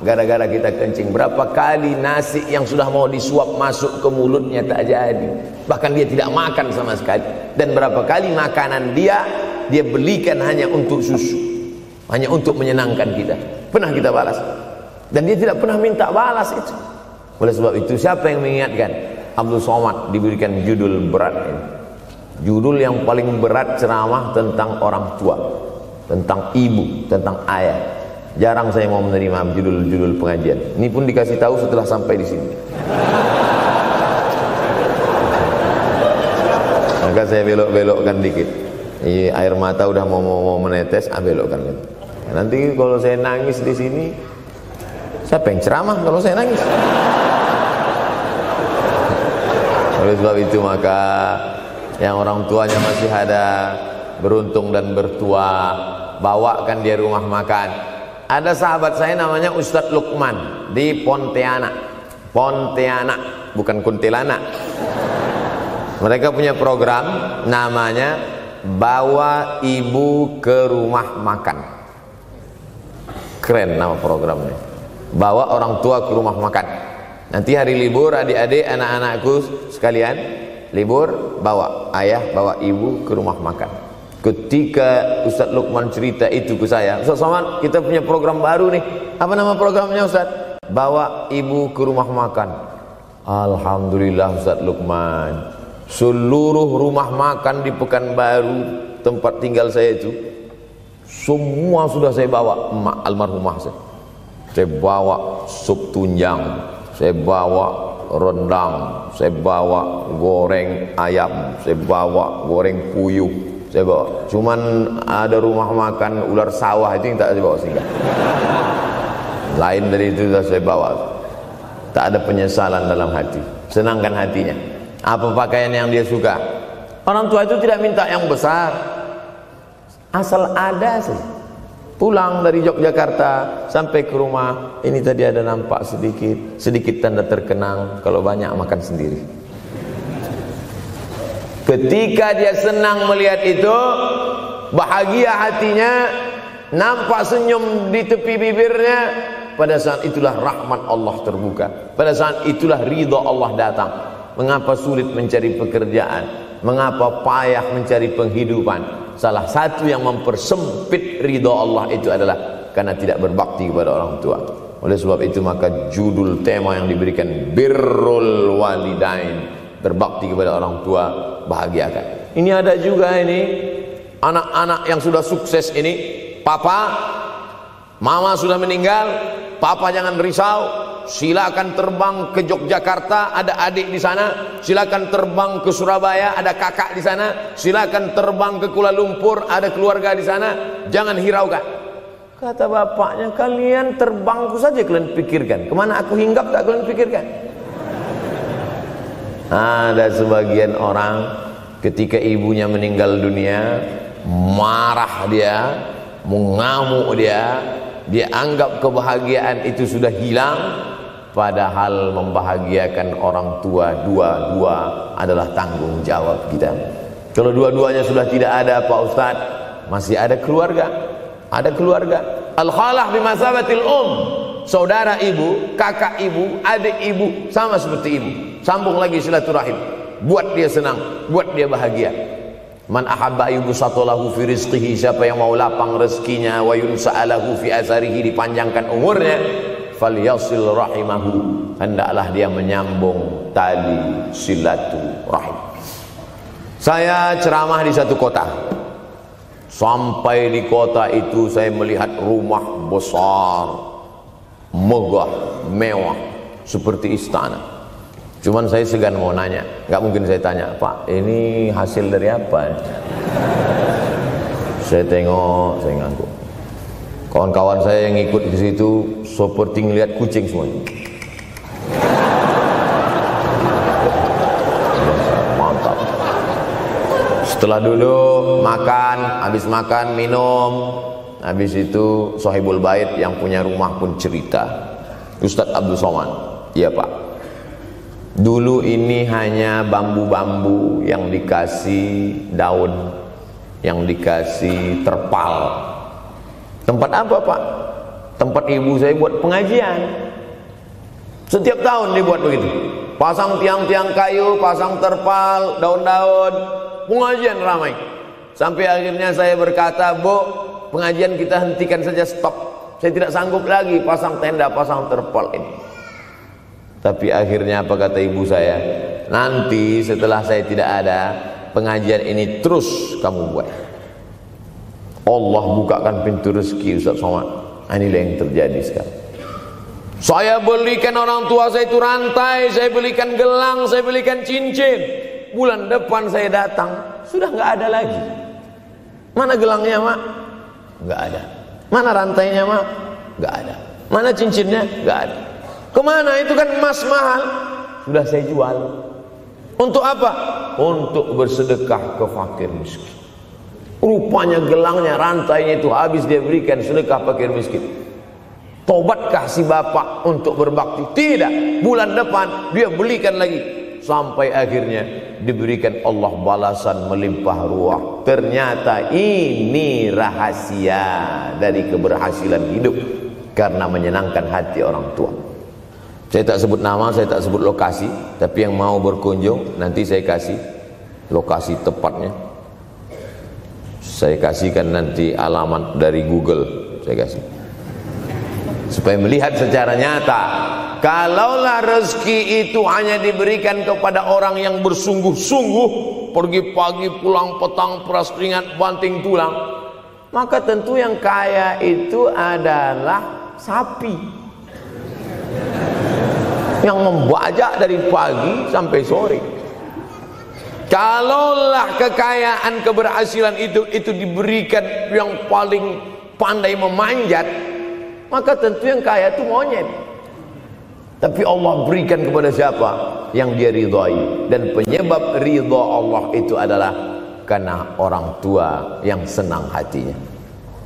gara-gara kita kencing. Berapa kali nasi yang sudah mau disuap masuk ke mulutnya tak jadi. Bahkan dia tidak makan sama sekali. Dan berapa kali makanan dia belikan hanya untuk susu, hanya untuk menyenangkan kita. Pernah kita balas. Dan dia tidak pernah minta balas itu. Oleh sebab itu siapa yang mengingatkan? Abdul Somad diberikan judul berat ini. Judul yang paling berat ceramah tentang orang tua, tentang ibu, tentang ayah. Jarang saya mau menerima judul-judul pengajian. Ini pun dikasih tahu setelah sampai di sini. Maka saya belok-belokkan dikit. Ini air mata udah mau menetes, belokkan. Nanti kalau saya nangis di sini, siapa yang ceramah kalau saya nangis? Oleh sebab itu maka yang orang tuanya masih ada, beruntung dan bertua, bawakan dia rumah makan. Ada sahabat saya namanya Ustadz Lukman di Pontianak. Pontianak, bukan Kuntilanak. Mereka punya program namanya Bawa Ibu ke Rumah Makan. Keren nama programnya. Bawa orang tua ke rumah makan. Nanti hari libur adik-adik anak-anakku sekalian libur, bawa ayah, bawa ibu ke rumah makan. Ketika Ustadz Lukman cerita itu ke saya, Ustadz Somad, kita punya program baru nih. Apa nama programnya Ustadz? Bawa ibu ke rumah makan. Alhamdulillah Ustadz Lukman, seluruh rumah makan di Pekanbaru tempat tinggal saya itu, semua sudah saya bawa emak almarhumah saya. Saya bawa sup tunjang, saya bawa rendang, saya bawa goreng ayam, saya bawa goreng puyuh, saya bawa. Cuman ada rumah makan ular sawah itu yang tak saya bawa singgah. Lain dari itu sudah saya bawa. Tak ada penyesalan dalam hati. Senangkan hatinya. Apa pakaian yang dia suka? Orang tua itu tidak minta yang besar, asal ada saja. Pulang dari Yogyakarta sampai ke rumah, ini tadi ada nampak sedikit tanda terkenang. Kalau banyak makan sendiri. Ketika dia senang melihat itu, bahagia hatinya, nampak senyum di tepi bibirnya, pada saat itulah rahmat Allah terbuka. Pada saat itulah ridha Allah datang. mengapa sulit mencari pekerjaan, mengapa payah mencari penghidupan. Salah satu yang mempersempit ridha Allah itu adalah karena tidak berbakti kepada orang tua. Oleh sebab itu maka judul tema yang diberikan birrul walidain, berbakti kepada orang tua, bahagiakan. Ini ada juga ini anak-anak yang sudah sukses ini, papa, mama sudah meninggal, papa jangan risau, silakan terbang ke Yogyakarta, ada adik di sana, silakan terbang ke Surabaya, ada kakak di sana, silakan terbang ke Kuala Lumpur, ada keluarga di sana, jangan hiraukan. Kata bapaknya, kalian terbangku saja kalian pikirkan, kemana aku hinggap tak kalian pikirkan. Ada sebagian orang ketika ibunya meninggal dunia, marah dia, mengamuk dia anggap kebahagiaan itu sudah hilang, padahal membahagiakan orang tua dua-dua adalah tanggung jawab kita. Kalau dua-duanya sudah tidak ada Pak Ustadz, masih ada keluarga. Ada keluarga. Al-khalah bimasabatil saudara ibu, kakak ibu, adik ibu, sama seperti ibu. Sambung lagi silaturahim, buat dia senang, buat dia bahagia. Man ahabba yubsatalahu fi rizqihi, siapa yang mau lapang rezekinya, wa yunsa'alahu fi asarihi, dipanjangkan umurnya, falyasil rahimahu, hendaklah dia menyambung tali silaturahim. Saya ceramah di satu kota. Sampai di kota itu saya melihat rumah besar, megah, mewah, seperti istana. Cuman saya segan mau nanya, nggak mungkin saya tanya, Pak, ini hasil dari apa? Saya tengok, saya ngangguk. Kawan-kawan saya yang ikut di situ seperti ngelihat kucing semuanya. Mantap. Setelah duduk, makan, habis makan, minum, habis itu sahibul bait yang punya rumah pun cerita, Ustadz Abdul Somad, iya Pak, dulu ini hanya bambu-bambu yang dikasih daun, yang dikasih terpal. Tempat apa Pak? Tempat ibu saya buat pengajian. Setiap tahun dibuat begitu, pasang tiang-tiang kayu, pasang terpal, daun-daun, pengajian ramai. Sampai akhirnya saya berkata, Bu, pengajian kita hentikan saja, stop. Saya tidak sanggup lagi pasang tenda, pasang terpal ini. Tapi akhirnya apa kata ibu saya? Nanti setelah saya tidak ada, pengajian ini terus kamu buat. Allah bukakan pintu rezeki Ustaz Somad. Inilah yang terjadi sekarang. Saya belikan orang tua saya itu rantai, saya belikan gelang, saya belikan cincin. Bulan depan saya datang, sudah nggak ada lagi. Mana gelangnya Mak? Nggak ada. Mana rantainya Mak? Nggak ada. Mana cincinnya? Nggak ada. Kemana? Itu kan emas mahal. Sudah saya jual. Untuk apa? Untuk bersedekah ke fakir miskin. Rupanya gelangnya, rantainya itu habis dia berikan sedekah fakir miskin. Tobatkah si bapak untuk berbakti? Tidak. Bulan depan dia belikan lagi. Sampai akhirnya diberikan Allah balasan melimpah ruah. Ternyata ini rahasia dari keberhasilan hidup, karena menyenangkan hati orang tua. Saya tak sebut nama, saya tak sebut lokasi, tapi yang mau berkunjung nanti saya kasih lokasi tepatnya. Saya kasihkan nanti alamat dari Google, saya kasih, supaya melihat secara nyata. Kalaulah rezeki itu hanya diberikan kepada orang yang bersungguh-sungguh, pergi pagi pulang petang, peras keringat banting tulang, maka tentu yang kaya itu adalah sapi yang membajak dari pagi sampai sore. Kalaulah kekayaan, keberhasilan itu diberikan yang paling pandai memanjat, maka tentu yang kaya itu monyet. Tapi Allah berikan kepada siapa? Yang dia ridhai. Dan penyebab ridha Allah itu adalah karena orang tua yang senang hatinya.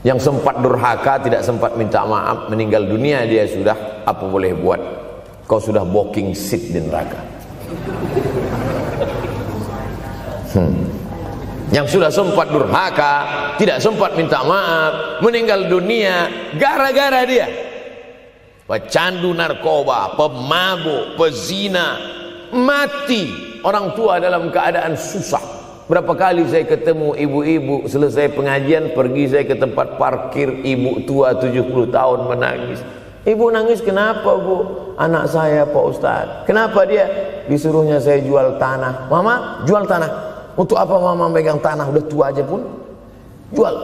Yang sempat durhaka, tidak sempat minta maaf, meninggal dunia dia sudah, apa boleh buat? Kau sudah booking seat di neraka. Yang sudah sempat durhaka, tidak sempat minta maaf, meninggal dunia gara-gara dia pecandu narkoba, pemabuk, pezina, mati orang tua dalam keadaan susah. Berapa kali saya ketemu ibu-ibu selesai pengajian, pergi saya ke tempat parkir, ibu tua 70 tahun menangis. Ibu nangis, kenapa bu? Anak saya Pak Ustadz. Kenapa dia? Disuruhnya saya jual tanah. Mama jual tanah. Untuk apa mama megang tanah? Udah tua aja pun jual.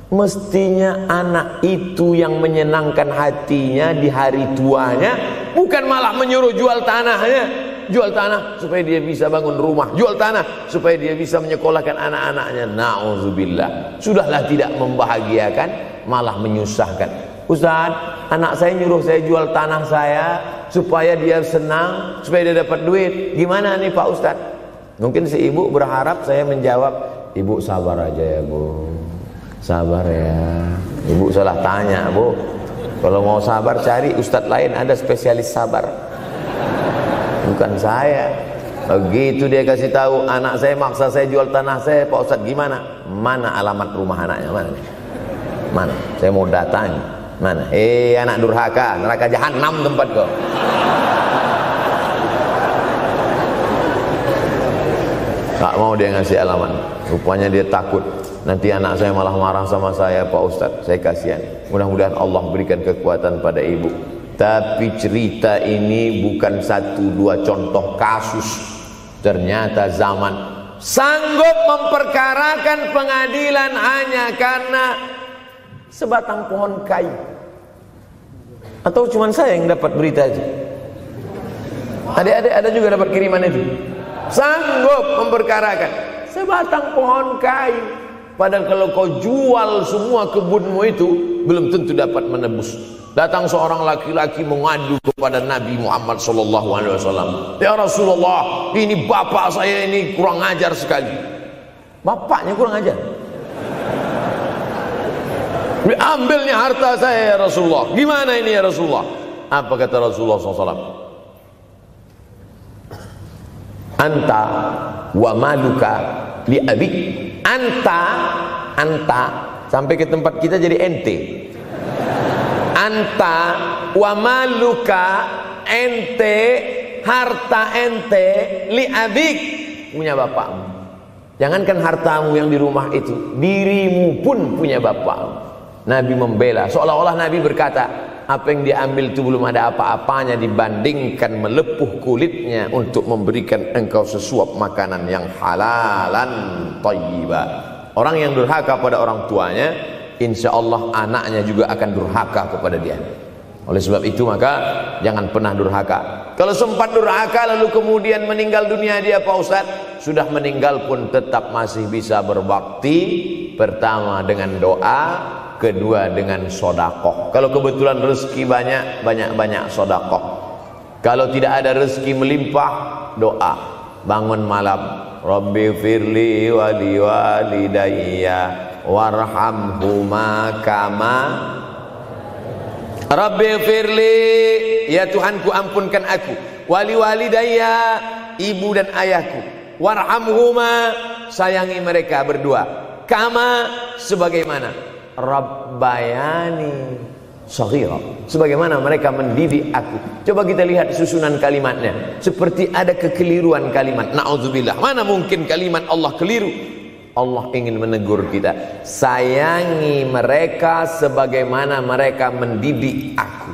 Mestinya anak itu yang menyenangkan hatinya di hari tuanya, bukan malah menyuruh jual tanahnya. Jual tanah supaya dia bisa bangun rumah, jual tanah supaya dia bisa menyekolahkan anak-anaknya. Na'udzubillah. Sudahlah tidak membahagiakan, malah menyusahkan. Ustaz, anak saya nyuruh saya jual tanah saya supaya dia senang, supaya dia dapat duit. Gimana nih Pak Ustaz? Mungkin si ibu berharap saya menjawab, ibu sabar aja ya bu, sabar ya. Ibu salah tanya bu. Kalau mau sabar cari ustadz lain, ada spesialis sabar, bukan saya. Begitu dia kasih tahu, anak saya maksa saya jual tanah saya, Pak Ustadz gimana? Mana alamat rumah anaknya? Mana? Mana? Saya mau datang. Mana? Anak durhaka, neraka jahanam tempat kau. Tak mau dia ngasih alamat. Rupanya dia takut nanti anak saya malah marah sama saya, Pak Ustadz. Saya kasihan. Mudah-mudahan Allah berikan kekuatan pada ibu. Tapi cerita ini bukan satu dua contoh kasus. Ternyata zaman sanggup memperkarakan pengadilan hanya karena sebatang pohon kayu. Atau cuma saya yang dapat berita aja? Adik-adik ada juga dapat kiriman itu? Sanggup memperkarakan sebatang pohon kayu. Padahal kalau kau jual semua kebunmu itu, belum tentu dapat menebus. Datang seorang laki-laki mengadu kepada Nabi Muhammad SAW. Ya Rasulullah, ini bapak saya ini kurang ajar sekali. Bapaknya kurang ajar? Diambilnya harta saya ya Rasulullah. Gimana ini ya Rasulullah? Apa kata Rasulullah SAW? Anta wa maluka li abik. Anta sampai ke tempat kita jadi ente. Anta wa maluka, ente, harta ente, li abik, punya bapakmu. Jangankan hartamu yang di rumah itu, dirimu pun punya bapakmu. Nabi membela, seolah-olah Nabi berkata, apa yang diambil itu belum ada apa-apanya dibandingkan melepuh kulitnya untuk memberikan engkau sesuap makanan yang halalan thayyibah. Orang yang durhaka pada orang tuanya, insya Allah anaknya juga akan durhaka kepada dia. Oleh sebab itu maka jangan pernah durhaka. Kalau sempat durhaka lalu kemudian meninggal dunia dia Pak Ustadz, sudah meninggal pun tetap masih bisa berbakti. Pertama dengan doa, kedua dengan sodakoh. Kalau kebetulan rezeki banyak sodakoh. Kalau tidak ada rezeki melimpah, doa. Bangun malam, Rabbi firli wali walidayya warhamhuma kama Rabbi firli, ya Tuhanku ampunkan aku, wali walidayya, ibu dan ayahku, warhamhuma, sayangi mereka berdua, kama, sebagaimana Rabbayani shaghira, sebagaimana mereka mendidik aku. Coba kita lihat susunan kalimatnya, seperti ada kekeliruan kalimat. Na'udzubillah, mana mungkin kalimat Allah keliru. Allah ingin menegur kita, sayangi mereka sebagaimana mereka mendidik aku.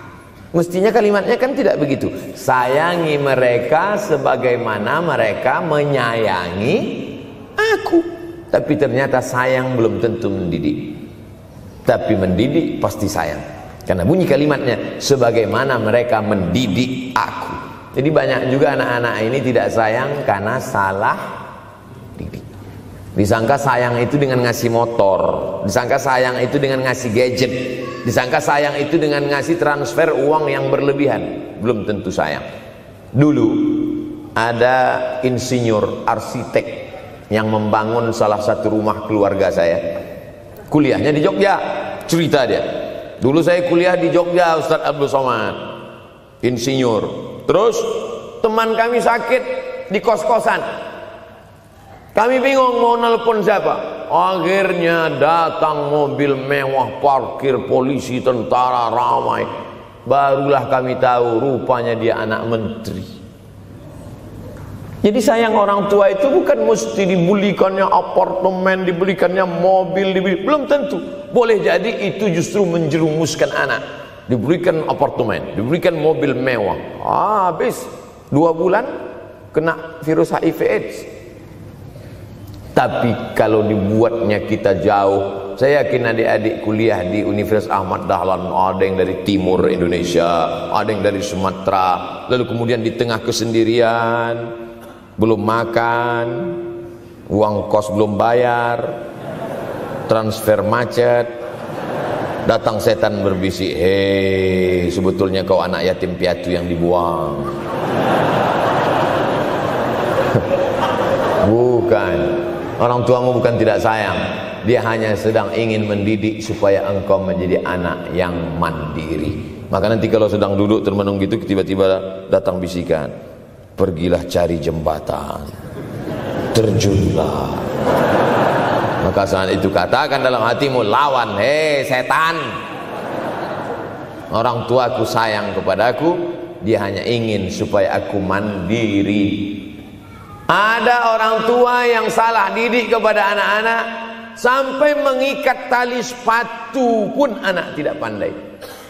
Mestinya kalimatnya kan tidak begitu. Sayangi mereka sebagaimana mereka menyayangi aku. Tapi ternyata sayang belum tentu mendidik. Tapi mendidik pasti sayang. Karena bunyi kalimatnya, sebagaimana mereka mendidik aku. Jadi banyak juga anak-anak ini tidak sayang karena salah didik. Disangka sayang itu dengan ngasih motor, disangka sayang itu dengan ngasih gadget, disangka sayang itu dengan ngasih transfer uang yang berlebihan. Belum tentu sayang. Dulu ada insinyur arsitek yang membangun salah satu rumah keluarga saya. Kuliahnya di Jogja. Cerita dia, dulu saya kuliah di Jogja, Ustadz Abdul Somad, insinyur. Terus teman kami sakit di kos-kosan. Kami bingung mau nelpon siapa. Akhirnya datang mobil mewah, parkir polisi, tentara ramai. Barulah kami tahu rupanya dia anak menteri. Jadi sayang orang tua itu bukan mesti dibelikannya apartemen, dibelikannya mobil, belum tentu. Boleh jadi itu justru menjerumuskan anak. Diberikan apartemen, diberikan mobil mewah, habis 2 bulan kena virus HIV AIDS. Tapi kalau dibuatnya kita jauh, saya yakin adik-adik kuliah di Universitas Ahmad Dahlan, ada yang dari timur Indonesia, ada yang dari Sumatera, lalu kemudian di tengah kesendirian, belum makan, uang kos belum bayar, transfer macet, datang setan berbisik, hei, sebetulnya kau anak yatim piatu yang dibuang. Bukan, orang tuamu bukan tidak sayang, dia hanya sedang ingin mendidik supaya engkau menjadi anak yang mandiri. Maka nanti kalau sedang duduk termenung gitu, tiba-tiba datang bisikan, pergilah cari jembatan, terjunlah. Maka saat itu katakan dalam hatimu, lawan, hei setan. Orang tuaku sayang kepadaku, dia hanya ingin supaya aku mandiri. Ada orang tua yang salah didik kepada anak-anak, sampai mengikat tali sepatu pun anak tidak pandai.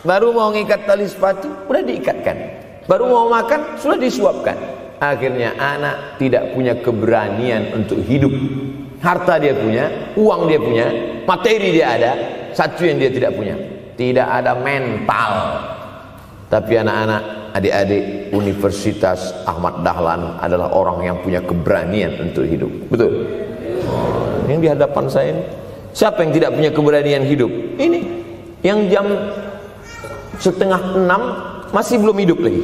Baru mau mengikat tali sepatu, sudah diikatkan. Baru mau makan, sudah disuapkan. Akhirnya anak tidak punya keberanian untuk hidup. Harta dia punya, uang dia punya, materi dia ada, satu yang dia tidak punya, tidak ada mental. Tapi anak-anak, adik-adik Universitas Ahmad Dahlan adalah orang yang punya keberanian untuk hidup. Betul? Yang di hadapan saya ini, siapa yang tidak punya keberanian hidup? Ini yang jam 5:30 masih belum hidup lagi.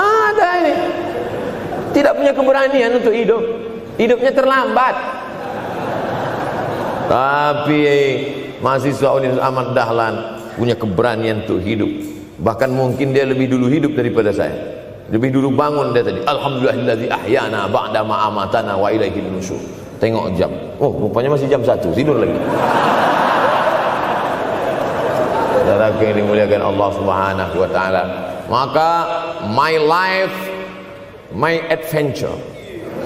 Ada ini tidak punya keberanian untuk hidup, hidupnya terlambat. Tapi mahasiswa Universitas Ahmad Dahlan punya keberanian untuk hidup. Bahkan mungkin dia lebih dulu hidup daripada saya. Lebih dulu bangun dia tadi. Alhamdulillahillazi ahyana ba'da ma amatana wa ilaihin nusyur. Tengok jam. Oh, rupanya masih jam 1, tidur lagi. Saudaraku yang dimuliakan Allah Subhanahu wa taala. Maka my life, my adventure,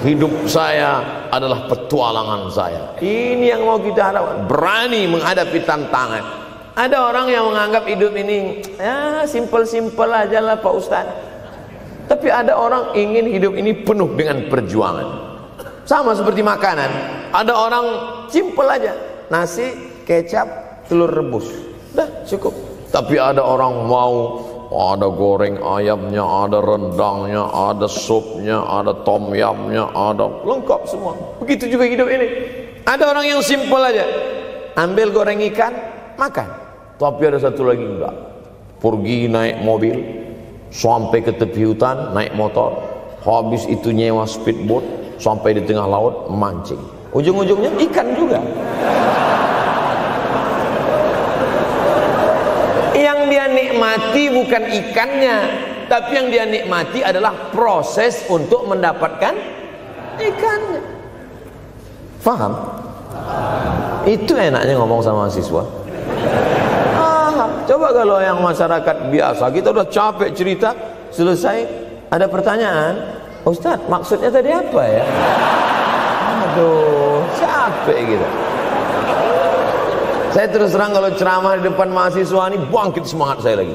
hidup saya adalah petualangan saya. Ini yang mau kita harapkan, berani menghadapi tantangan. Ada orang yang menganggap hidup ini ya simpel-simpel aja lah Pak Ustaz. Tapi ada orang ingin hidup ini penuh dengan perjuangan. Sama seperti makanan, ada orang simpel aja, nasi, kecap, telur rebus, dah cukup. Tapi ada orang mau ada goreng ayamnya, ada rendangnya, ada supnya, ada tom yamnya, ada lengkap semua. Begitu juga hidup ini. Ada orang yang simpel aja, ambil goreng ikan, makan. Tapi ada satu lagi enggak, pergi naik mobil sampai ke tepi hutan, naik motor, habis itu nyewa speedboat sampai di tengah laut memancing, ujung-ujungnya ikan juga. Yang dia nikmati bukan ikannya, tapi yang dia nikmati adalah proses untuk mendapatkan ikannya. Faham? Itu enaknya ngomong sama mahasiswa. Coba kalau yang masyarakat biasa, kita udah capek cerita, selesai ada pertanyaan, Ustaz maksudnya tadi apa ya? Aduh, capek gitu. Saya terus terang kalau ceramah di depan mahasiswa ini bangkit semangat saya lagi.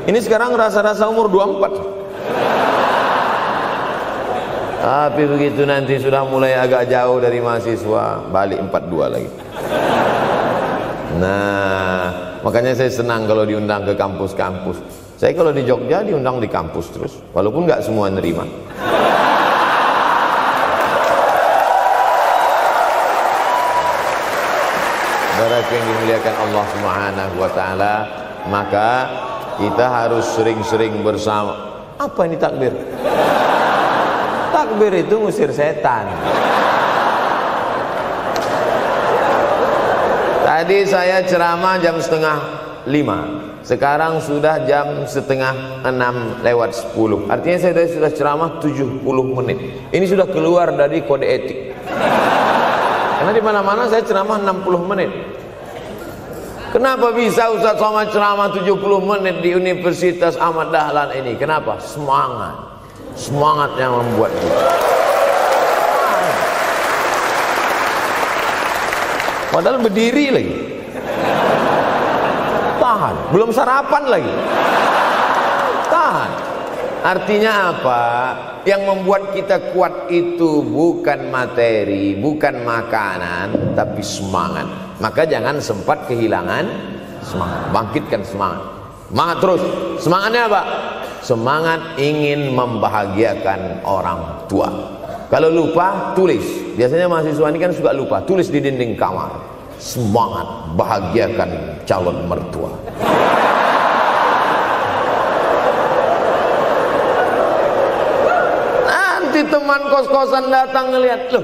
Ini sekarang rasa-rasa umur 24. Tapi begitu nanti sudah mulai agak jauh dari mahasiswa, balik 42 lagi. Nah, makanya saya senang kalau diundang ke kampus-kampus. Saya kalau di Jogja diundang di kampus terus, walaupun nggak semua nerima. Saudara yang dimuliakan Allah Subhanahu wa taala, maka kita harus sering-sering bersama. Apa ini takbir? Takbir itu ngusir setan. Tadi saya ceramah jam 4:30, sekarang sudah jam 5:30 Artinya saya sudah ceramah 70 menit. Ini sudah keluar dari kode etik. Karena di mana-mana saya ceramah 60 menit. Kenapa bisa Ustaz Somad ceramah 70 menit di Universitas Ahmad Dahlan ini? Kenapa? Semangat. Semangat yang membuat kita. Padahal berdiri lagi. Tahan, belum sarapan lagi. Tahan. Artinya apa? Yang membuat kita kuat itu bukan materi, bukan makanan, tapi semangat. Maka jangan sempat kehilangan semangat. Bangkitkan semangat. Semangat terus. Semangatnya apa? Semangat ingin membahagiakan orang tua. Kalau lupa, tulis. Biasanya mahasiswa ini kan suka lupa. Tulis di dinding kamar. Semangat bahagiakan calon mertua. Nanti teman kos-kosan datang ngelihat, loh,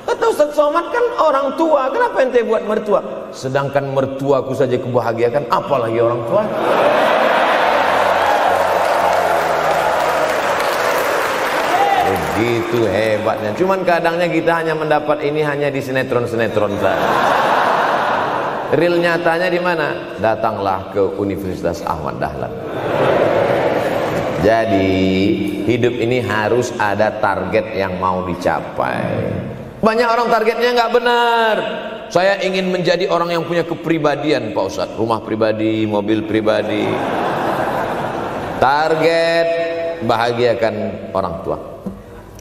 kata Ustaz Somad kan orang tua, kenapa ente buat mertua? Sedangkan mertuaku saja kebahagiakan, apalagi orang tua. Begitu hebatnya. Cuman kadangnya kita hanya mendapat ini hanya di sinetron-sinetron saja. Real nyatanya di mana? Datanglah ke Universitas Ahmad Dahlan. Jadi hidup ini harus ada target yang mau dicapai. Banyak orang targetnya nggak benar. Saya ingin menjadi orang yang punya kepribadian, Pak Ustadz. Rumah pribadi, mobil pribadi. Target bahagiakan orang tua.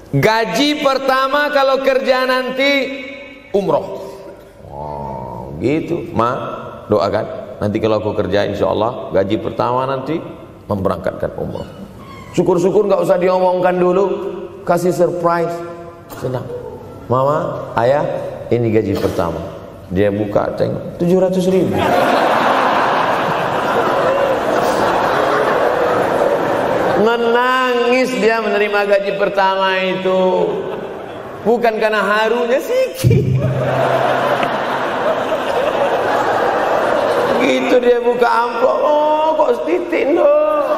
Gaji pertama kalau kerja nanti umroh. Oh, gitu. Ma, doakan. Nanti kalau aku kerja insya Allah gaji pertama nanti memberangkatkan umroh. Syukur-syukur nggak usah diomongkan dulu. Kasih surprise. Senang. Mama, ayah, ini gaji pertama. Dia buka tengok 700.000. Menangis dia menerima gaji pertama itu. Bukan karena harunya sikit. Gitu dia buka amplop. Oh, kok setitik loh.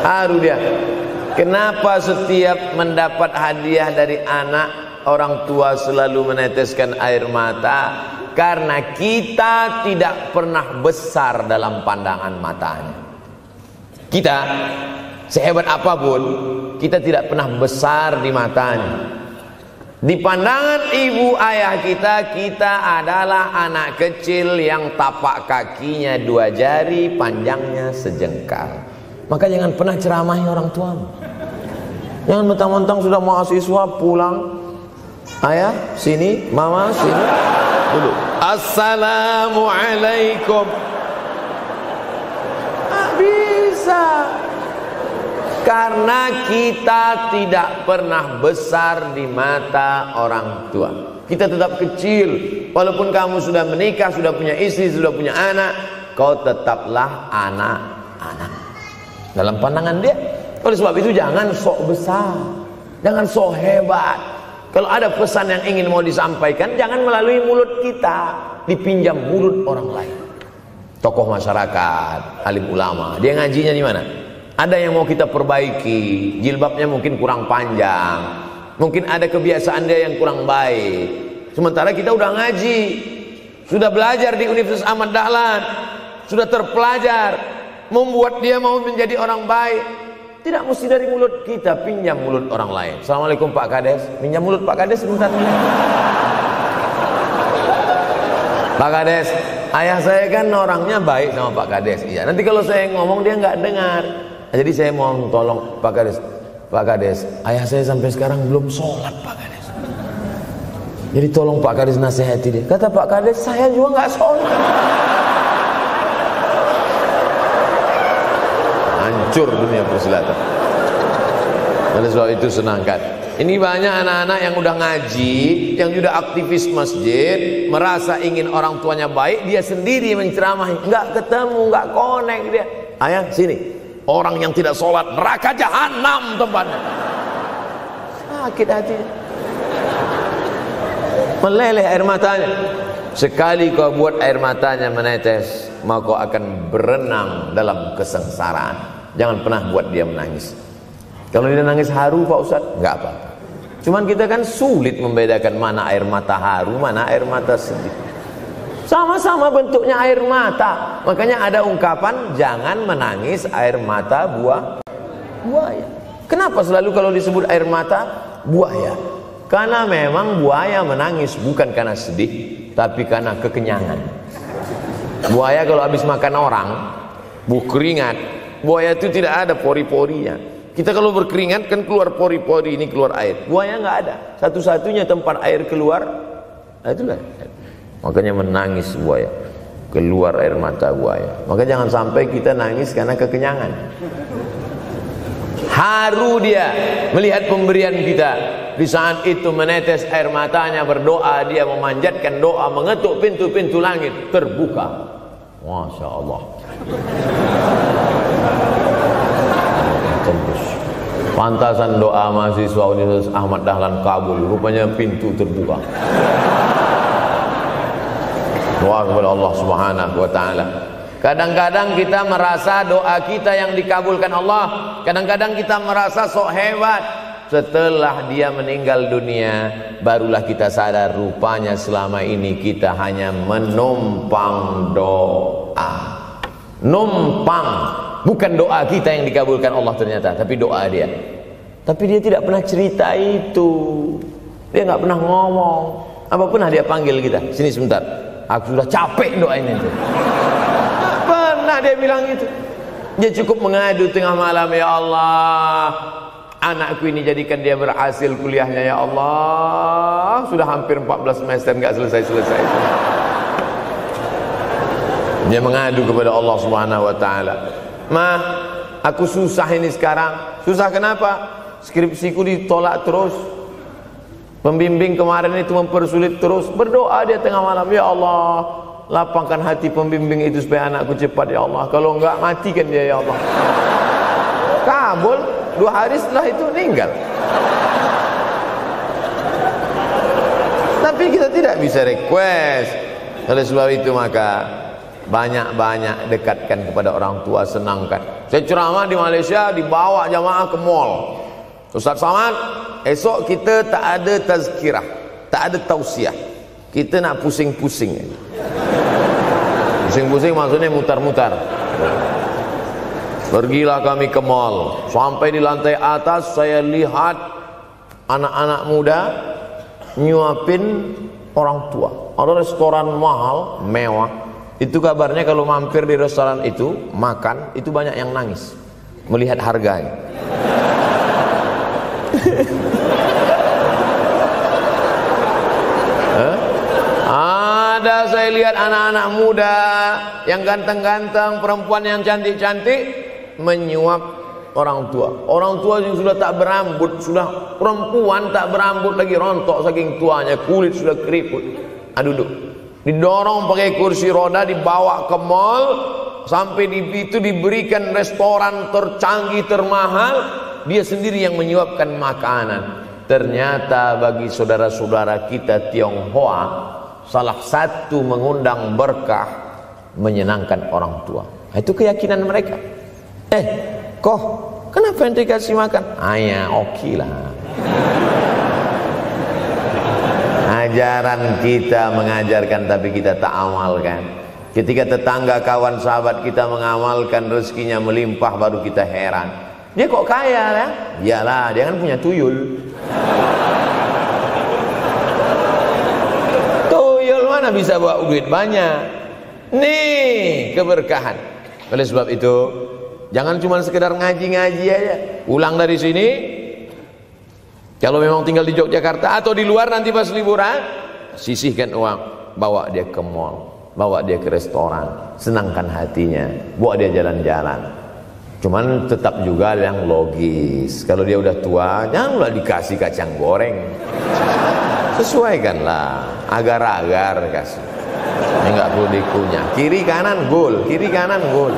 Haru dia. Kenapa setiap mendapat hadiah dari anak, orang tua selalu meneteskan air mata? Karena kita tidak pernah besar dalam pandangan matanya. Kita sehebat apapun, kita tidak pernah besar di matanya. Di pandangan ibu ayah kita, kita adalah anak kecil yang tapak kakinya 2 jari, panjangnya sejengkal. Maka jangan pernah ceramahi orang tuamu. Jangan mentang-mentang sudah mahasiswa pulang, ayah sini, mama sini, duduk. Assalamualaikum. Bisa. Karena kita tidak pernah besar di mata orang tua. Kita tetap kecil. Walaupun kamu sudah menikah, sudah punya istri, sudah punya anak, kau tetaplah anak-anak dalam pandangan dia. Oleh sebab itu jangan sok besar, jangan sok hebat. Kalau ada pesan yang ingin mau disampaikan, jangan melalui mulut kita, dipinjam mulut orang lain. Tokoh masyarakat, alim ulama, dia ngajinya di mana? Ada yang mau kita perbaiki, jilbabnya mungkin kurang panjang, mungkin ada kebiasaan dia yang kurang baik. Sementara kita udah ngaji, sudah belajar di Universitas Ahmad Dahlan, sudah terpelajar, membuat dia mau menjadi orang baik. Tidak mesti dari mulut kita, pinjam mulut orang lain. Assalamualaikum Pak Kades, pinjam mulut Pak Kades sebentar. Pak Kades, ayah saya kan orangnya baik sama Pak Kades. Iya, nanti kalau saya ngomong dia nggak dengar. Jadi saya mohon tolong Pak Kades. Pak Kades, ayah saya sampai sekarang belum sholat Pak Kades. Jadi tolong Pak Kades nasihati dia. Kata Pak Kades, saya juga nggak sholat. Hancur dunia persilatan. Oleh sebab itu senangkan. Ini banyak anak-anak yang udah ngaji, yang sudah aktivis masjid, merasa ingin orang tuanya baik, dia sendiri menceramahi, nggak ketemu, nggak connect dia. Ayah sini, orang yang tidak sholat neraka jahanam tempatnya. Sakit hati, meleleh air matanya. Sekali kau buat air matanya menetes, maka kau akan berenang dalam kesengsaraan. Jangan pernah buat dia menangis. Kalau dia nangis haru Pak Ustadz, nggak apa-apa. Cuman kita kan sulit membedakan mana air mata haru, mana air mata sedih. Sama-sama bentuknya air mata. Makanya ada ungkapan jangan menangis air mata buaya. Kenapa selalu kalau disebut air mata buaya? Karena memang buaya menangis bukan karena sedih, tapi karena kekenyangan. Buaya kalau habis makan orang, keringat. Buaya itu tidak ada pori-porinya. Kita kalau berkeringat kan keluar pori-pori, ini keluar air. Buaya nggak ada. Satu-satunya tempat air keluar, itulah. Makanya menangis buaya, keluar air mata buaya. Maka jangan sampai kita nangis karena kekenyangan. Haru dia melihat pemberian kita. Di saat itu menetes air matanya, berdoa, dia memanjatkan doa, mengetuk pintu-pintu langit, terbuka. Masya Allah. Tembus. Pantasan doa mahasiswa Universitas Ahmad Dahlan kabul, rupanya pintu terbuka. Doa kepada Allah Subhanahu wa taala. Kadang-kadang kita merasa doa kita yang dikabulkan Allah, kadang-kadang kita merasa sok hebat. Setelah dia meninggal dunia, barulah kita sadar rupanya selama ini kita hanya menumpang doa. Numpang, bukan doa kita yang dikabulkan Allah ternyata, tapi doa dia. Tapi dia tidak pernah cerita itu. Dia nggak pernah ngomong. Apa pernah dia panggil kita, sini sebentar, aku sudah capek doain itu. Pernah dia bilang itu. Dia cukup mengadu tengah malam, ya Allah, anakku ini jadikan dia berhasil kuliahnya, ya Allah. Sudah hampir 14 semester nggak selesai-selesai. Dia mengadu kepada Allah Subhanahu wa taala. Ma, aku susah ini sekarang. Susah kenapa? Skripsiku ditolak terus. Pembimbing kemarin itu mempersulit terus. Berdoa dia tengah malam, ya Allah, lapangkan hati pembimbing itu supaya anakku cepat, ya Allah. Kalau enggak, matikan dia, ya Allah. Kabul, 2 hari setelah itu meninggal. Tapi kita tidak bisa request. Oleh sebab itu maka banyak-banyak dekatkan kepada orang tua, senangkan. Saya ceramah di Malaysia, dibawa jamaah ke mall. Ustaz Samad, esok kita tak ada tazkirah, tak ada tausiah. Kita nak pusing-pusing. Pusing-pusing maksudnya mutar-mutar. Pergilah kami ke mall. Sampai di lantai atas saya lihat anak-anak muda nyuapin orang tua. Ada restoran mahal, mewah. Itu kabarnya kalau mampir di restoran itu, makan, itu banyak yang nangis melihat harganya. Ada saya lihat anak-anak muda yang ganteng-ganteng, perempuan yang cantik-cantik menyuap orang tua. Orang tua yang sudah tak berambut, sudah perempuan tak berambut lagi, rontok saking tuanya, kulit sudah keriput. Duduk, didorong pakai kursi roda, dibawa ke mall, sampai di itu diberikan restoran tercanggih, termahal. Dia sendiri yang menyuapkan makanan. Ternyata bagi saudara-saudara kita Tionghoa, salah satu mengundang berkah menyenangkan orang tua. Itu keyakinan mereka. Kok kenapa ente kasih makan? Ya oke lah. Ajaran kita mengajarkan tapi kita tak amalkan. Ketika tetangga, kawan, sahabat kita mengamalkan, rezekinya melimpah, baru kita heran. Dia kok kaya ya? Iyalah, dia kan punya tuyul. Tuyul mana bisa bawa duit banyak? Nih keberkahan. Oleh sebab itu, jangan cuma sekedar ngaji-ngaji aja. Pulang dari sini, kalau memang tinggal di Yogyakarta atau di luar nanti pas liburan, sisihkan uang, bawa dia ke mall, bawa dia ke restoran, senangkan hatinya, bawa dia jalan-jalan. Cuman tetap juga yang logis. Kalau dia udah tua, janganlah dikasih kacang goreng. Sesuaikanlah, agar-agar kasih. Ini nggak perlu dikunyah. Kiri kanan gol, kiri kanan gol.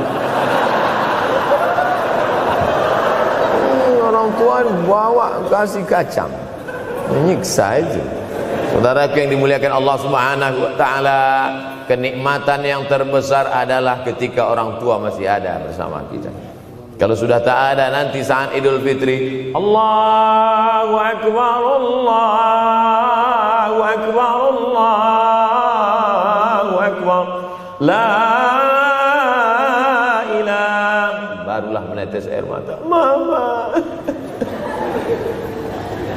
Orang tua bawa kasih kacang, menyiksa aja. Saudaraku yang dimuliakan Allah Subhanahu wa taala, kenikmatan yang terbesar adalah ketika orang tua masih ada bersama kita. Kalau sudah tak ada, nanti saat Idul Fitri, Allahu Akbar, Allahu Akbar, Allahu Akbar. menetes air mata. Mama.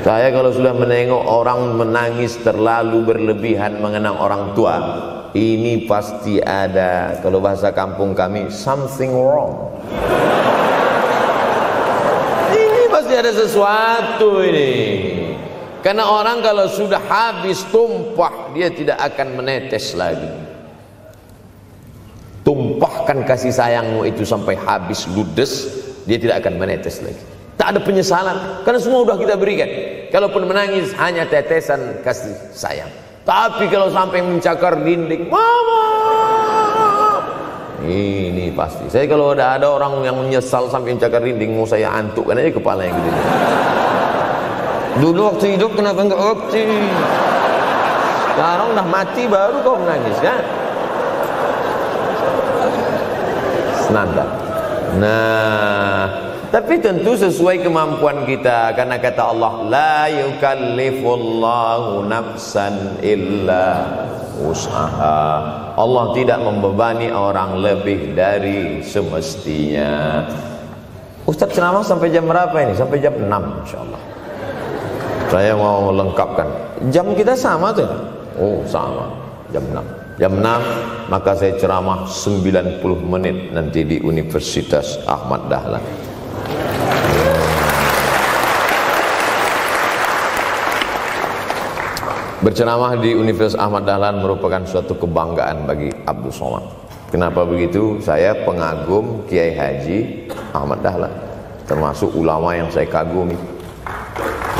Saya kalau sudah menengok orang menangis terlalu berlebihan mengenang orang tua, ini pasti ada, kalau bahasa kampung kami, something wrong. Ini pasti ada sesuatu ini. Karena orang kalau sudah habis tumpah, dia tidak akan menetes lagi. Tumpahkan kasih sayangmu itu sampai habis ludes, dia tidak akan menetes lagi. Tak ada penyesalan, karena semua sudah kita berikan. Kalaupun menangis hanya tetesan kasih sayang. Tapi kalau sampai mencakar dinding, mama, ini pasti. Saya kalau ada orang yang menyesal sampai mencakar dinding, mau saya antukkan aja kepala yang gede. Dulu waktu hidup kenapa enggak waktu? Sekarang udah mati baru kau menangis kan? Senanda. Nah, tapi tentu sesuai kemampuan kita, karena kata Allah, la yukallifullahu nafsan illa usaha. Allah tidak membebani orang lebih dari semestinya. Ustaz ceramah sampai jam berapa ini? Sampai jam 6 insyaallah. Saya mau lengkapkan. Jam kita sama tuh. Oh, sama. Jam 6. Jam 6 maka saya ceramah 90 menit nanti di Universitas Ahmad Dahlan. Berceramah di Universitas Ahmad Dahlan merupakan suatu kebanggaan bagi Abdul Somad. Kenapa begitu? Saya pengagum Kiai Haji Ahmad Dahlan, termasuk ulama yang saya kagumi.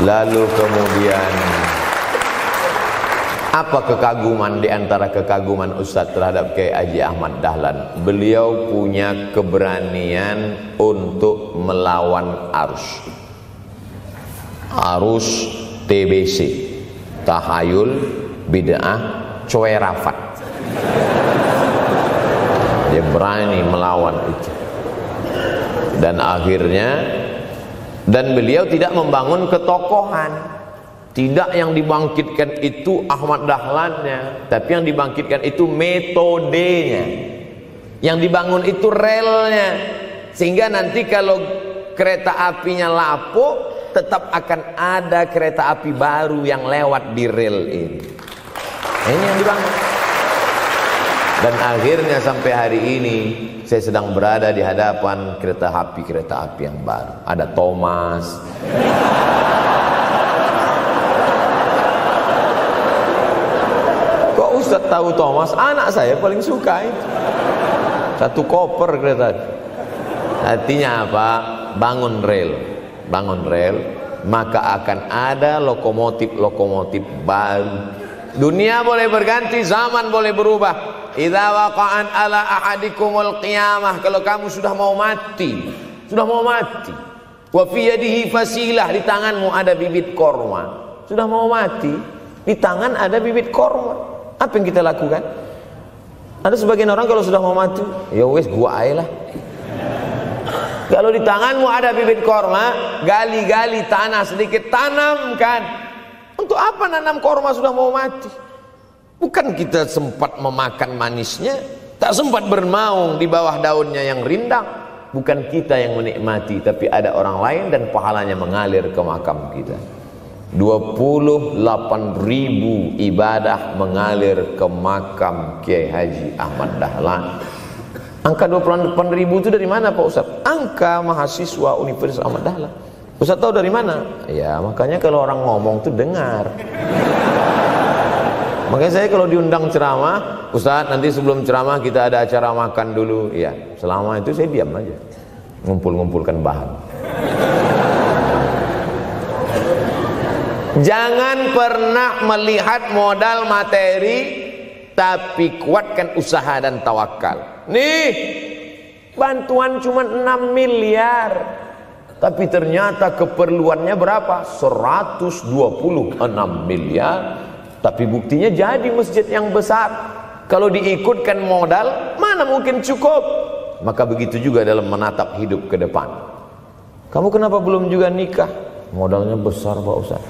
Lalu kemudian apa kekaguman di antara kekaguman Ustaz terhadap Kiai Haji Ahmad Dahlan? Beliau punya keberanian untuk melawan arus TBC, tahayul, bid'ah, coerafat. Dia berani melawan itu. Dan akhirnya, dan beliau tidak membangun ketokohan. Tidak yang dibangkitkan itu Ahmad Dahlannya, tapi yang dibangkitkan itu metodenya. Yang dibangun itu relnya. Sehingga nanti kalau kereta apinya lapuk, tetap akan ada kereta api baru yang lewat di rel ini. Ini yang dibangun. Dan akhirnya sampai hari ini saya sedang berada di hadapan kereta api yang baru. Ada Thomas. Kok Ustaz tahu Thomas? Anak saya paling suka itu. Satu koper kereta. Artinya apa? Bangun rel, maka akan ada lokomotif baru. Dunia boleh berganti, zaman boleh berubah. Idza waqa'an ala ahadikumul qiyamah, kalau kamu sudah mau mati, wa fi yadihi fasilah, di tanganmu ada bibit korma. Sudah mau mati, di tangan ada bibit korma. Apa yang kita lakukan? Ada sebagian orang kalau sudah mau mati, ya wes gua aja lah. Kalau di tanganmu ada bibit korma, gali-gali tanah sedikit, tanamkan. Untuk apa nanam korma sudah mau mati? Bukan kita sempat memakan manisnya, tak sempat bermaung di bawah daunnya yang rindang. Bukan kita yang menikmati, tapi ada orang lain dan pahalanya mengalir ke makam kita. 28.000 ibadah mengalir ke makam Kiai Haji Ahmad Dahlan. Angka 28.000 itu dari mana Pak Ustaz? Angka mahasiswa Universitas Ahmad Dahlan. Ustaz tahu dari mana? Ya makanya kalau orang ngomong tuh dengar. Makanya saya kalau diundang ceramah, Ustaz nanti sebelum ceramah kita ada acara makan dulu. Ya selama itu saya diam aja, ngumpulkan bahan. Jangan pernah melihat modal materi, tapi kuatkan usaha dan tawakal. Nih, bantuan cuma 6 miliar, tapi ternyata keperluannya berapa? 126 miliar. Tapi buktinya jadi masjid yang besar. Kalau diikutkan modal, mana mungkin cukup? Maka begitu juga dalam menatap hidup ke depan. Kamu kenapa belum juga nikah? Modalnya besar Pak Ustaz.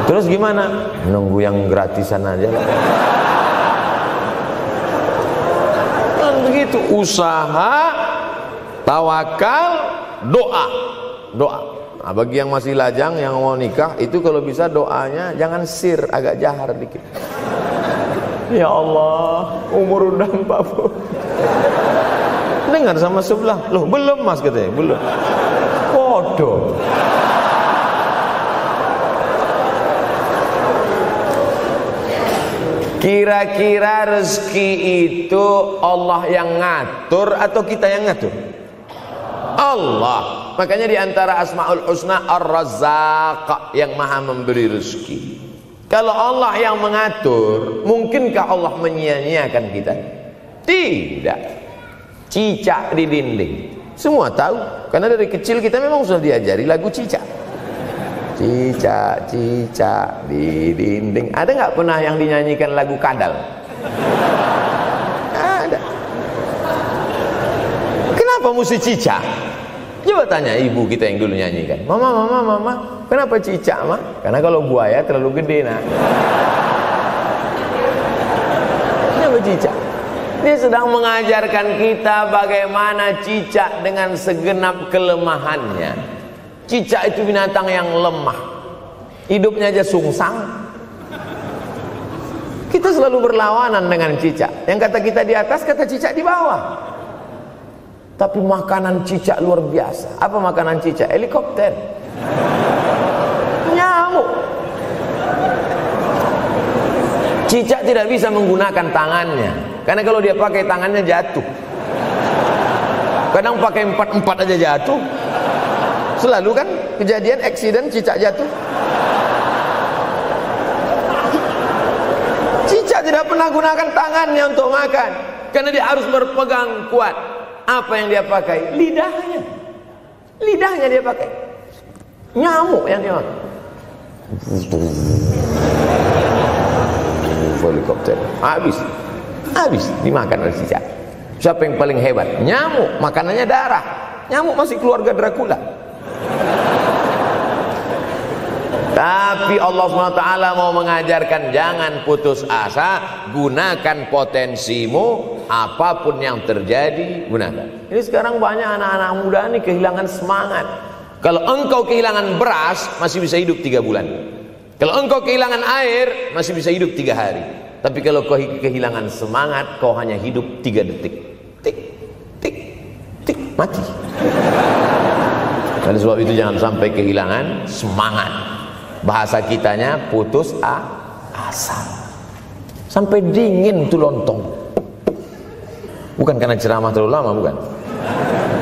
Terus gimana? Nunggu yang gratisan aja lah. Begitu, usaha, tawakal, doa. Nah, bagi yang masih lajang, yang mau nikah, itu kalau bisa doanya jangan sir, agak jahar dikit. Ya Allah, umur udah 40. Dengar sama sebelah, loh belum mas katanya, belum. Bodoh. Kira-kira rezeki itu Allah yang ngatur atau kita yang ngatur? Allah. Makanya di antara Asmaul Husna Ar-Razzaq, yang maha memberi rezeki. Kalau Allah yang mengatur, mungkinkah Allah menyia-nyiakan kita? Tidak. Cicak di dinding, semua tahu, karena dari kecil kita memang sudah diajari lagu cicak. Cicak, cicak di dinding. Ada nggak pernah yang dinyanyikan lagu kadal? Ada. Kenapa mesti cicak? Coba tanya ibu kita yang dulu nyanyikan. Mama, kenapa cicak, Ma? Karena kalau buaya terlalu gede, nak. Kenapa cicak? Dia sedang mengajarkan kita bagaimana cicak dengan segenap kelemahannya. Cicak itu binatang yang lemah, hidupnya aja sungsang. Kita selalu berlawanan dengan cicak. Yang kata kita di atas, kata cicak di bawah. Tapi makanan cicak luar biasa. Apa makanan cicak? Helikopter, nyamuk. Cicak tidak bisa menggunakan tangannya, karena kalau dia pakai tangannya jatuh. Kadang pakai 4 aja jatuh. Selalu kan kejadian accident cicak jatuh. Cicak tidak pernah gunakan tangannya untuk makan, karena dia harus berpegang kuat. Apa yang dia pakai? Lidahnya. Lidahnya dia pakai. Nyamuk yang dia makan. Helikopter. Habis dimakan oleh cicak. Siapa yang paling hebat? Nyamuk. Makanannya darah. Nyamuk masih keluarga Dracula. Tapi Allah SWT mau mengajarkan jangan putus asa, gunakan potensimu, apapun yang terjadi gunakan. Ini sekarang banyak anak-anak muda nih kehilangan semangat. Kalau engkau kehilangan beras masih bisa hidup 3 bulan. Kalau engkau kehilangan air masih bisa hidup 3 hari. Tapi kalau kau kehilangan semangat, kau hanya hidup 3 detik. Tik, tik, tik, mati. Oleh sebab itu jangan sampai kehilangan semangat. Bahasa kitanya putus asa. Sampai dingin tuh lontong. Bukan karena ceramah terlalu lama, bukan.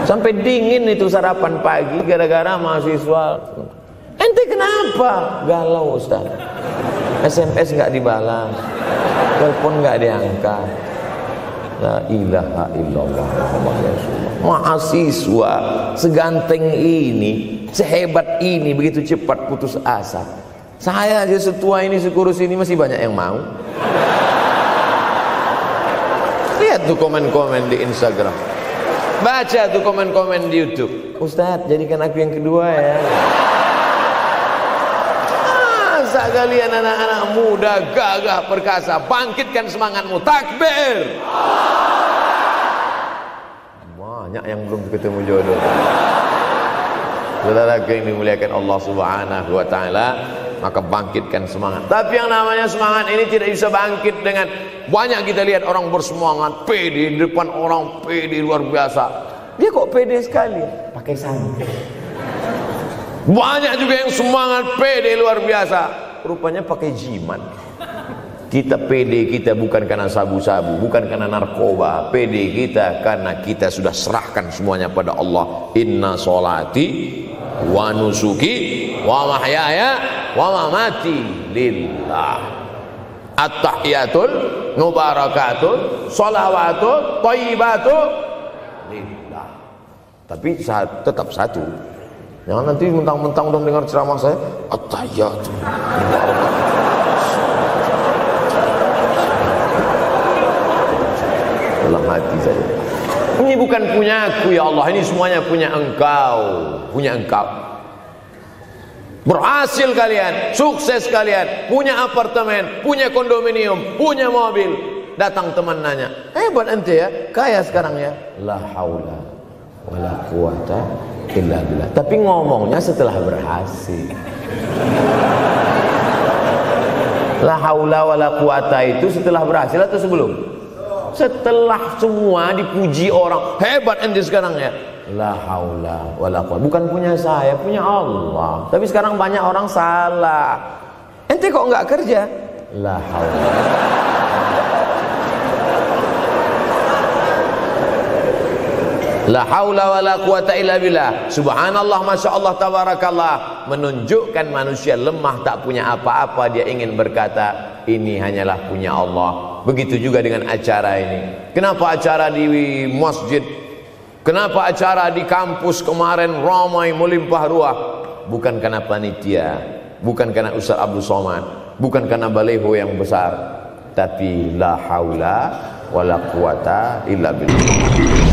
Sampai dingin itu sarapan pagi gara-gara mahasiswa. Ente kenapa? Galau, Ustaz. SMS nggak dibalas, telepon nggak diangkat. La ilaha illallah Muhammad Rasulullah. Mahasiswa seganteng ini, sehebat ini, begitu cepat putus asa. Saya aja setua ini, sekurus ini masih banyak yang mau. Lihat tuh komen-komen di Instagram, baca tuh komen-komen di YouTube. Ustadz, jadikan aku yang kedua ya. Masa kalian anak-anak muda gagah perkasa, bangkitkan semangatmu, takbir. Banyak yang belum ketemu jodoh. Saudara yang dimuliakan Allah Subhanahu wa taala, maka bangkitkan semangat. Tapi yang namanya semangat ini tidak bisa bangkit dengan banyak. Kita lihat orang bersemangat, pede di depan orang, pede luar biasa. Dia kok pede sekali? Pakai santai. Banyak juga yang semangat, pede luar biasa, rupanya pakai jimat. Kita pede kita bukan karena sabu-sabu, bukan karena narkoba. Pede kita karena kita sudah serahkan semuanya pada Allah. Inna sholati wa nusuki wa mahyaya wa mamati lillah. At-tahiyatul mubarakatul sholawatut thayyibatut lillah. Tapi tetap satu. Jangan nanti mentang-mentang udah dengar ceramah saya, at-tahiyatul mubarakatul. Dalam hati saja. Ini bukan punya aku ya Allah, ini semuanya punya Engkau, punya Engkau. Berhasil kalian, sukses kalian, punya apartemen, punya kondominium, punya mobil. Datang teman nanya, hebat ente ya, kaya sekarang ya. La haula wala quwata illa billah. Tapi ngomongnya setelah berhasil. La haula wala quwata itu setelah berhasil atau sebelum? Setelah semua dipuji orang, hebat ente sekarang ya. La haula wala quwata, bukan punya saya, punya Allah. Tapi sekarang banyak orang salah. Ente kok enggak kerja? La haula. La haula wala quwata illa billah. Subhanallah, masya Allah, tabarakallah. Menunjukkan manusia lemah, tak punya apa-apa. Dia ingin berkata, ini hanyalah punya Allah. Begitu juga dengan acara ini. Kenapa acara di masjid? Kenapa acara di kampus kemarin ramai melimpah ruah? Bukan karena panitia, bukan karena Ustaz Abdul Somad, bukan karena baleho yang besar, tapi la haula wala quwata illa billah.